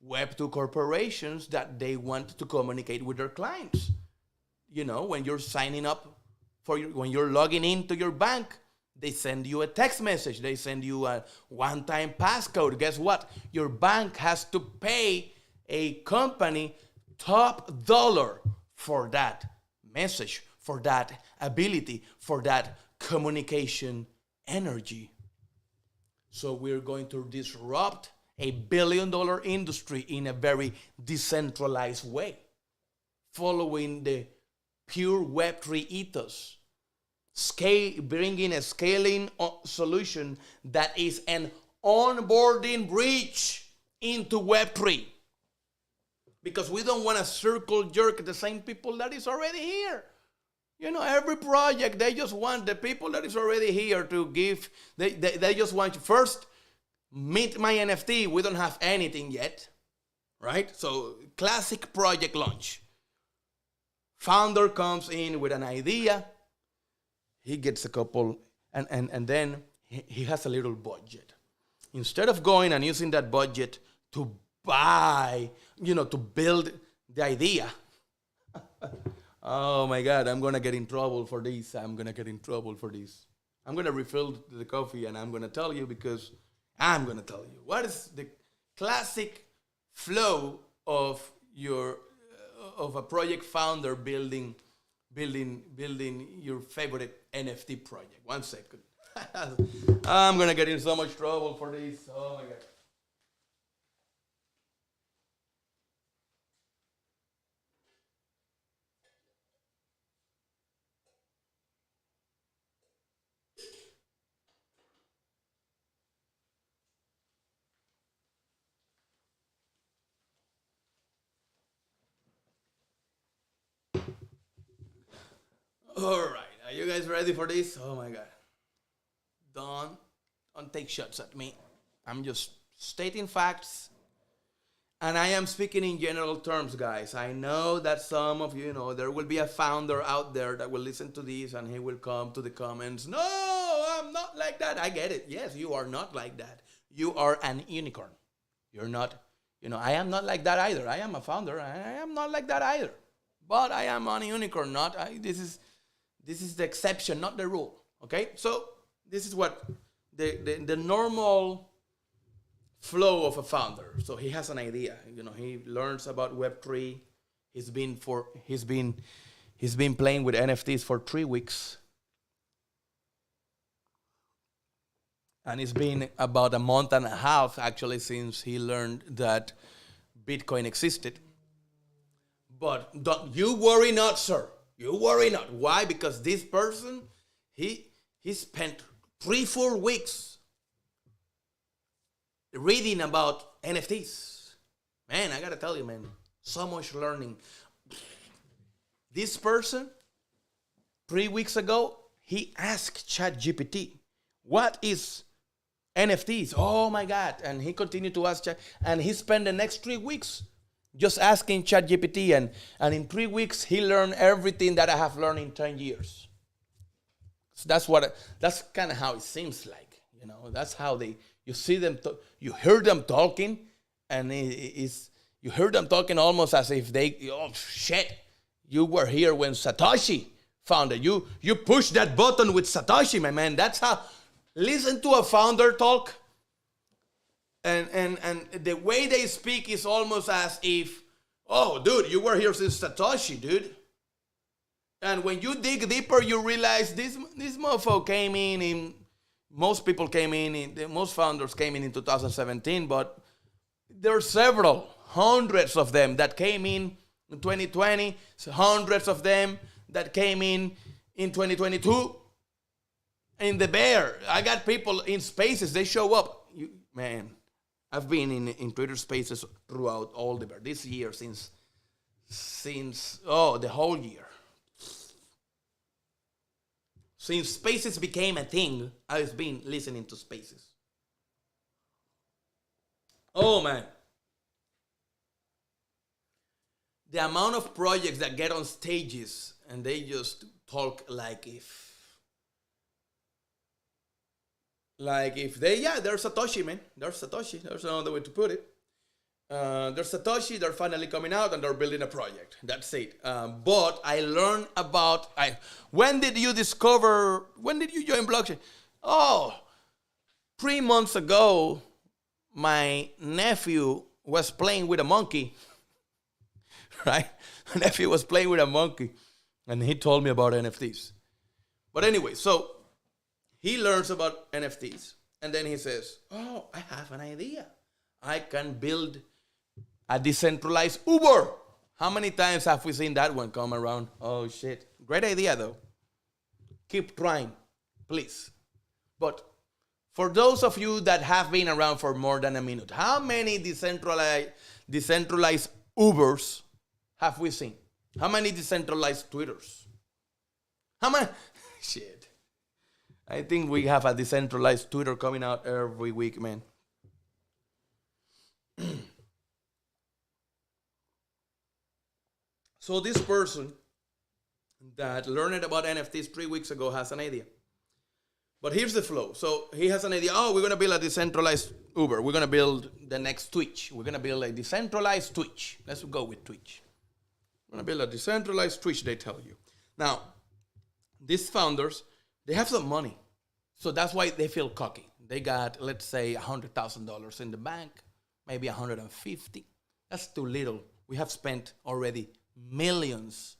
Web2 corporations that they want to communicate with their clients. When you're signing up when you're logging into your bank, they send you a text message. They send you a one-time passcode. Guess what? Your bank has to pay a company top dollar for that message, for that ability, for that communication energy. So we're going to disrupt $1 billion industry in a very decentralized way, following the pure Web3 ethos, bringing a scaling solution that is an onboarding bridge into Web3. Because we don't want to circle jerk the same people that is already here. You know, every project, they just want the people that is already here to give, they just want to first meet my NFT. We don't have anything yet, right? So classic project launch. Founder comes in with an idea. He gets a couple, and then he has a little budget. Instead of going and using that budget to buy, to build the idea. Oh my God, I'm going to get in trouble for this. I'm going to refill the coffee and I'm going to tell you because I'm going to tell you. What is the classic flow of a project founder building your favorite NFT project? 1 second. I'm going to get in so much trouble for this. Oh my God. All right, are you guys ready for this? Oh my God. Don't take shots at me. I'm just stating facts. And I am speaking in general terms, guys. I know that some of you know there will be a founder out there that will listen to this and he will come to the comments. No, I'm not like that. I get it. Yes, you are not like that. You are an unicorn. You're not, I am not like that either. I am a founder. I am not like that either. But I am a unicorn, this is the exception, not the rule. Okay? So this is what the normal flow of a founder. So he has an idea. He learns about Web3. He's been playing with NFTs for 3 weeks. And it's been about a month and a half actually since he learned that Bitcoin existed. But don't you worry not, sir. You worry not. Why? Because this person, he spent 3-4 weeks reading about NFTs. Man, I gotta tell you, man, so much learning. This person, 3 weeks ago, he asked ChatGPT, what is NFTs? Oh my God. And he continued to ask Chat, and he spent the next 3 weeks just asking ChatGPT, and in 3 weeks, he learned everything that I have learned in 10 years. So that's kind of how it seems like, That's how you see them, you hear them talking, and you hear them talking almost as if you were here when Satoshi founded. You push that button with Satoshi, my man. That's how, listen to a founder talk. And the way they speak is almost as if, oh, dude, you were here since Satoshi, dude. And when you dig deeper, you realize this mofo came in most people came in, most founders came in 2017, but there are several, hundreds of them that came in 2020, hundreds of them that came in 2022. In the bear, I got people in spaces, they show up. Man. I've been in Twitter spaces throughout all the this year since the whole year. Since spaces became a thing, I've been listening to spaces. Oh man. The amount of projects that get on stages and they just talk like if they're Satoshi, man. They're Satoshi. There's another way to put it. They're Satoshi. They're finally coming out and they're building a project. That's it. But I learned about, when did you join blockchain? Oh, 3 months ago, my nephew was playing with a monkey. Right? My nephew was playing with a monkey and he told me about NFTs. But anyway, so he learns about NFTs, and then he says, oh, I have an idea. I can build a decentralized Uber. How many times have we seen that one come around? Oh, shit. Great idea, though. Keep trying, please. But For those of you that have been around for more than a minute, how many decentralized Ubers have we seen? How many decentralized Twitters? How many? Shit. I think we have a decentralized Twitter coming out every week, man. So this person that learned about NFTs 3 weeks ago has an idea. But here's the flow. So he has an idea. Oh, we're going to build a decentralized Uber. We're going to build the next Twitch. We're going to build a decentralized Twitch. Let's go with Twitch. We're going to build a decentralized Twitch, they tell you. Now, these founders, they have some money. So that's why they feel cocky. They got, let's say, $100,000 in the bank, maybe 150. That's too little. We have spent already millions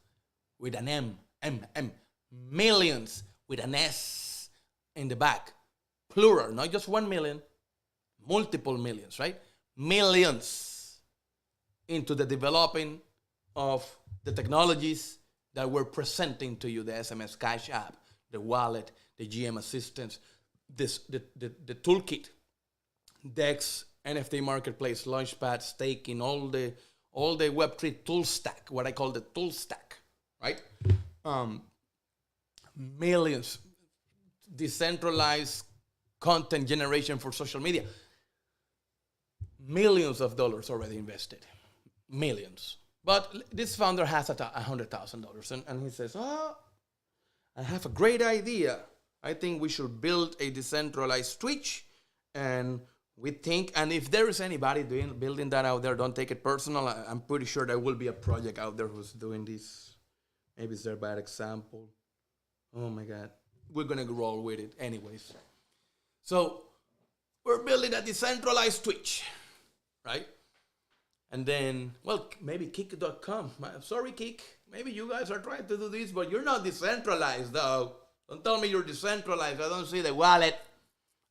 with an M, millions with an S in the back. Plural, not just 1 million, multiple millions, right? Millions into the developing of the technologies that we're presenting to you, the SMSCash app, the wallet, the GM assistance, the toolkit, DEX, NFT marketplace, launchpad, staking, all the Web3 tool stack, what I call the tool stack, right? Millions, decentralized content generation for social media. Millions of dollars already invested. Millions. But this founder has $100,000 and he says, oh, I have a great idea. I think we should build a decentralized Twitch, and we think, and if there is anybody building that out there, don't take it personal. I'm pretty sure there will be a project out there who's doing this. Maybe it's their bad example. Oh my God. We're going to roll with it anyways. So we're building a decentralized Twitch, right? And then, well, maybe Kik.com. Sorry, Kik. Maybe you guys are trying to do this, but you're not decentralized, though. Don't tell me you're decentralized. I don't see the wallet.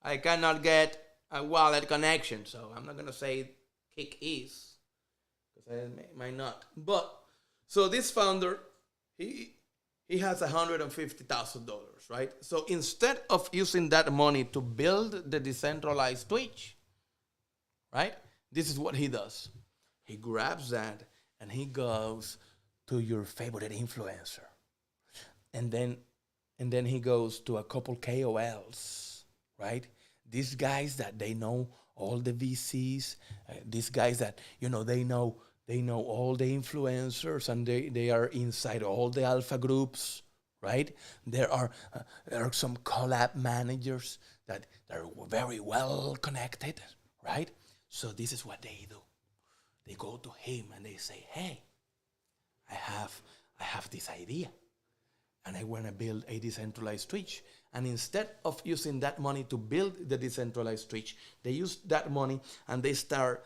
I cannot get a wallet connection. So I'm not going to say Kik is, because I might not. But, so this founder, he has $150,000, right? So instead of using that money to build the decentralized Twitch, right? This is what he does. He grabs that and he goes to your favorite influencer. And then he goes to a couple KOLs, right? These guys that they know all the VCs, these guys that, they know all the influencers, and they are inside all the alpha groups, right? There are some collab managers that are very well connected, right? So this is what they do. They go to him and they say, hey, I have this idea, and I want to build a decentralized Twitch. And instead of using that money to build the decentralized Twitch, they use that money and they start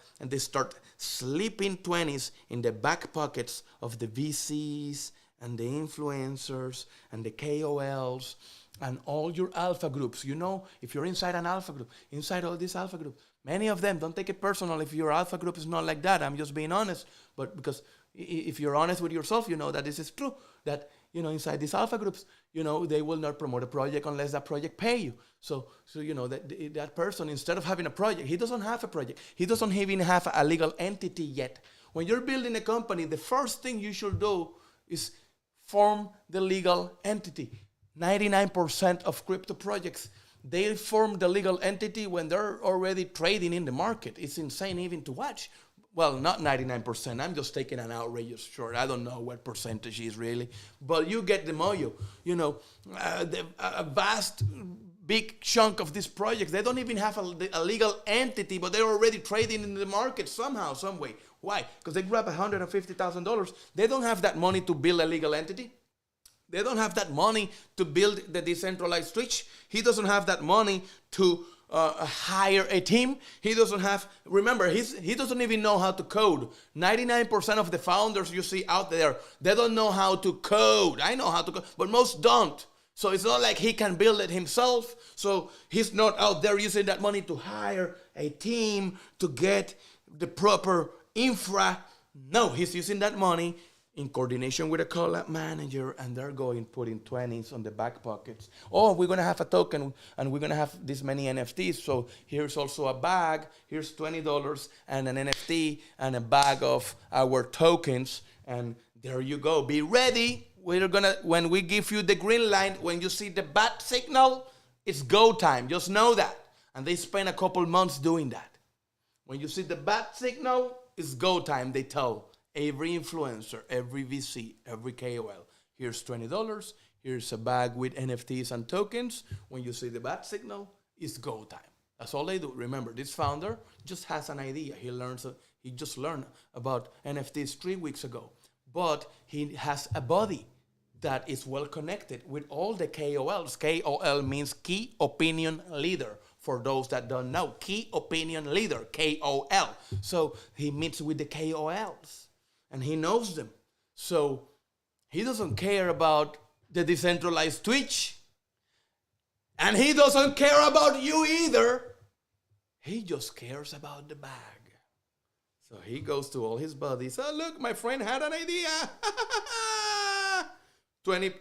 slipping 20s in the back pockets of the VCs and the influencers and the KOLs and all your alpha groups. If you're inside an alpha group, inside all these alpha groups, many of them, don't take it personal if your alpha group is not like that. I'm just being honest. But because if you're honest with yourself, you know that this is true. That, inside these alpha groups, they will not promote a project unless that project pay you. So that person, instead of having a project, he doesn't have a project. He doesn't even have a legal entity yet. When you're building a company, the first thing you should do is form the legal entity. 99% of crypto projects, they form the legal entity when they're already trading in the market. It's insane even to watch. Well, not 99%. I'm just taking an outrageous short. I don't know what percentage is really. But you get the mojo. A vast, big chunk of these projects, they don't even have a legal entity, but they're already trading in the market somehow, some way. Why? Because they grab $150,000. They don't have that money to build a legal entity. They don't have that money to build the decentralized Twitch. He doesn't have that money to hire a team. He doesn't have, remember, he doesn't even know how to code. 99% of the founders you see out there, they don't know how to code. I know how to code, but most don't. So it's not like he can build it himself. So he's not out there using that money to hire a team to get the proper infra. No, he's using that money in coordination with a collab manager, and they're going putting 20s on the back pockets. Oh, we're gonna have a token, and we're gonna have this many NFTs. So here's also a bag. Here's $20 and an NFT and a bag of our tokens. And there you go. Be ready. When we give you the green light, when you see the bat signal, it's go time. Just know that. And they spend a couple months doing that. When you see the bat signal, it's go time. They tell every influencer, every VC, every KOL, here's $20, here's a bag with NFTs and tokens. When you see the bat signal, it's go time. That's all they do. Remember, this founder just has an idea. He just learned about NFTs 3 weeks ago. But he has a body that is well connected with all the KOLs. KOL means key opinion leader. For those that don't know, key opinion leader, KOL. So he meets with the KOLs. And he knows them. So he doesn't care about the decentralized Twitch. And he doesn't care about you either. He just cares about the bag. So he goes to all his buddies. Oh, look, my friend had an idea. $20.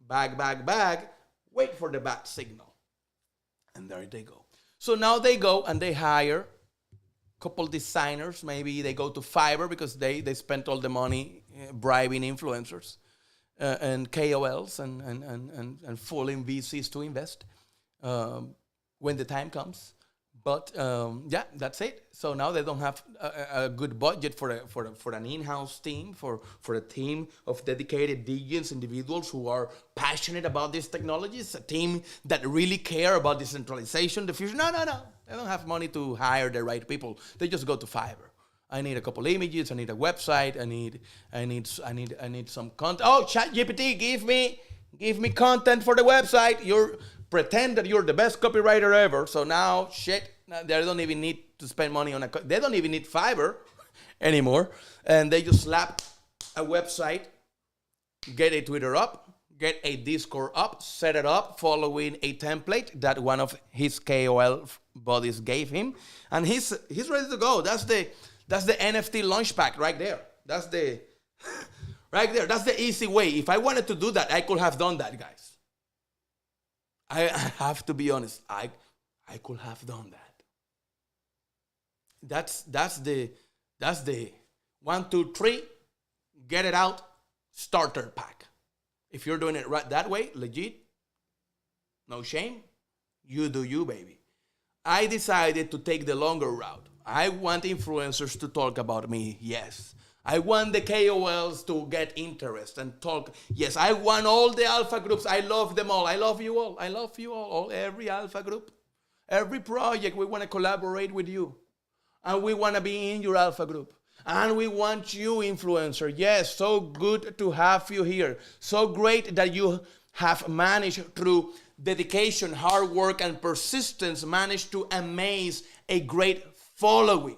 Bag. Wait for the bat signal. And there they go. So now they go and they hire couple designers. Maybe they go to Fiverr because they spent all the money bribing influencers and KOLs and fooling VCs to invest when the time comes. But yeah, that's it. So now they don't have a good budget for an in-house team, for a team of dedicated Degens, individuals who are passionate about these technologies, a team that really care about decentralization, the future. No. They don't have money to hire the right people. They just go to Fiverr. I need a couple images. I need a website. I need some content. Oh, ChatGPT, give me content for the website. Pretend that you're the best copywriter ever. So now, they don't even need to spend money on they don't even need Fiverr anymore. And they just slap a website, get a Twitter up, get a Discord up, set it up following a template that one of his KOL buddies gave him. And he's ready to go. That's the NFT launch pack right there. That's the right there. That's the easy way. If I wanted to do that, I could have done that, guys. I have to be honest. I could have done that. That's the 1, 2, 3, get it out, starter pack. If you're doing it right that way, legit, no shame, you do you, baby. I decided to take the longer route. I want influencers to talk about me, yes. I want the KOLs to get interest and talk. Yes, I want all the alpha groups. I love them all. I love you all. I love you all. Every alpha group, every project, we want to collaborate with you. And we want to be in your alpha group. And we want you, influencer. Yes, so good to have you here. So great that you have managed through dedication, hard work, and persistence, managed to amaze a great following.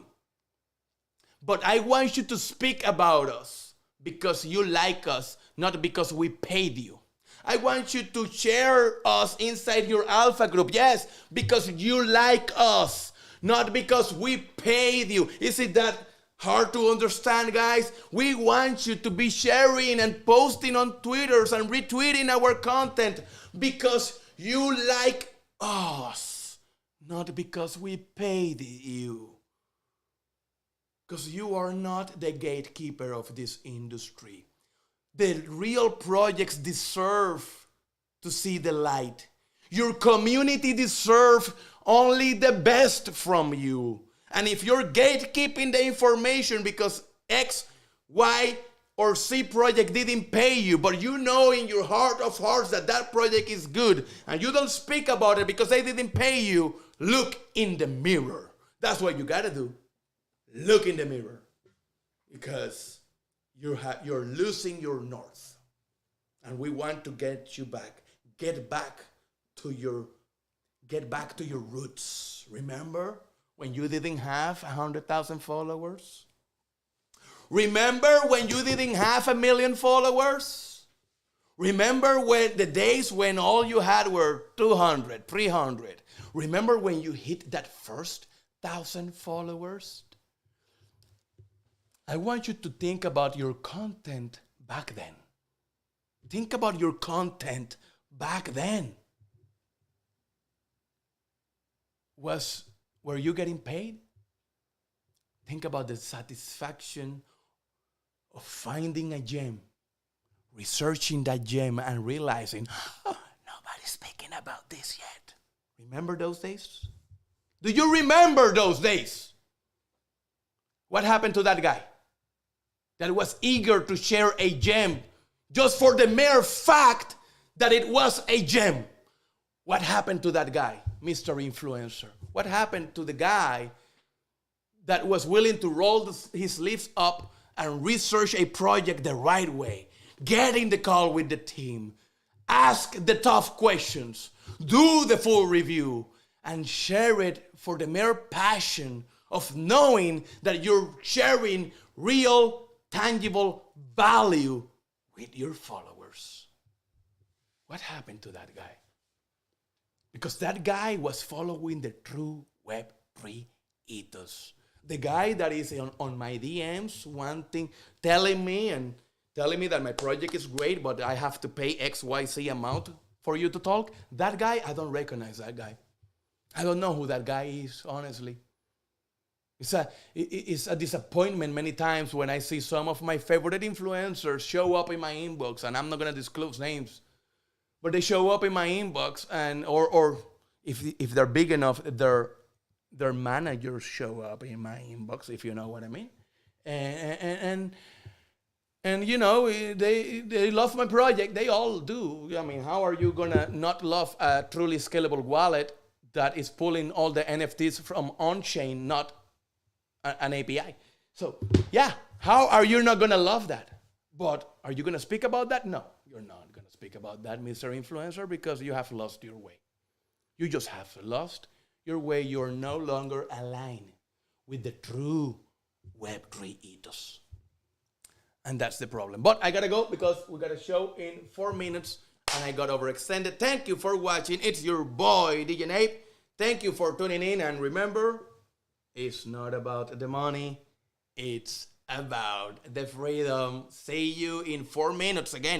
But I want you to speak about us because you like us, not because we paid you. I want you to share us inside your alpha group. Yes, because you like us, not because we paid you. Is it that hard to understand, guys? We want you to be sharing and posting on Twitters and retweeting our content because you like us, not because we paid you. Because you are not the gatekeeper of this industry. The real projects deserve to see the light. Your community deserves only the best from you. And if you're gatekeeping the information because X, Y, or C project didn't pay you, but you know in your heart of hearts that that project is good, and you don't speak about it because they didn't pay you, look in the mirror. That's what you gotta do. Look in the mirror, because you're losing your north, and we want to get you back. Get back to your roots. Remember when you didn't have 100,000 followers? Remember when you didn't have 1 million followers? Remember when the days when all you had were 200, 300? Remember when you hit that first 1,000 followers? I want you to think about your content back then. Think about your content back then. Were you getting paid? Think about the satisfaction of finding a gem, researching that gem, and realizing, oh, nobody's speaking about this yet. Remember those days? Do you remember those days? What happened to that guy that was eager to share a gem just for the mere fact that it was a gem? What happened to that guy, Mr. Influencer? What happened to the guy that was willing to roll his sleeves up and research a project the right way, get in the call with the team, ask the tough questions, do the full review, and share it for the mere passion of knowing that you're sharing real, tangible value with your followers? What happened to that guy? Because that guy was following the true Web3 ethos. The guy that is on my DMs telling me that my project is great, but I have to pay XYZ amount for you to talk. That guy, I don't recognize that guy. I don't know who that guy is, honestly. It's a disappointment many times when I see some of my favorite influencers show up in my inbox, and I'm not going to disclose names, but they show up in my inbox, and or if they're big enough, their managers show up in my inbox, if you know what I mean. And you know, they love my project. They all do. I mean, how are you going to not love a truly scalable wallet that is pulling all the NFTs from on-chain, not an API? So, yeah, how are you not going to love that? But are you going to speak about that? No, you're not going to speak about that, Mr. Influencer, because you have lost your way. You just have lost your way. You're no longer aligned with the true Web3 ethos. And that's the problem. But I got to go because we got a show in 4 minutes and I got overextended. Thank you for watching. It's your boy, Degen Ape. Thank you for tuning in. And remember, it's not about the money. It's about the freedom. See you in 4 minutes again.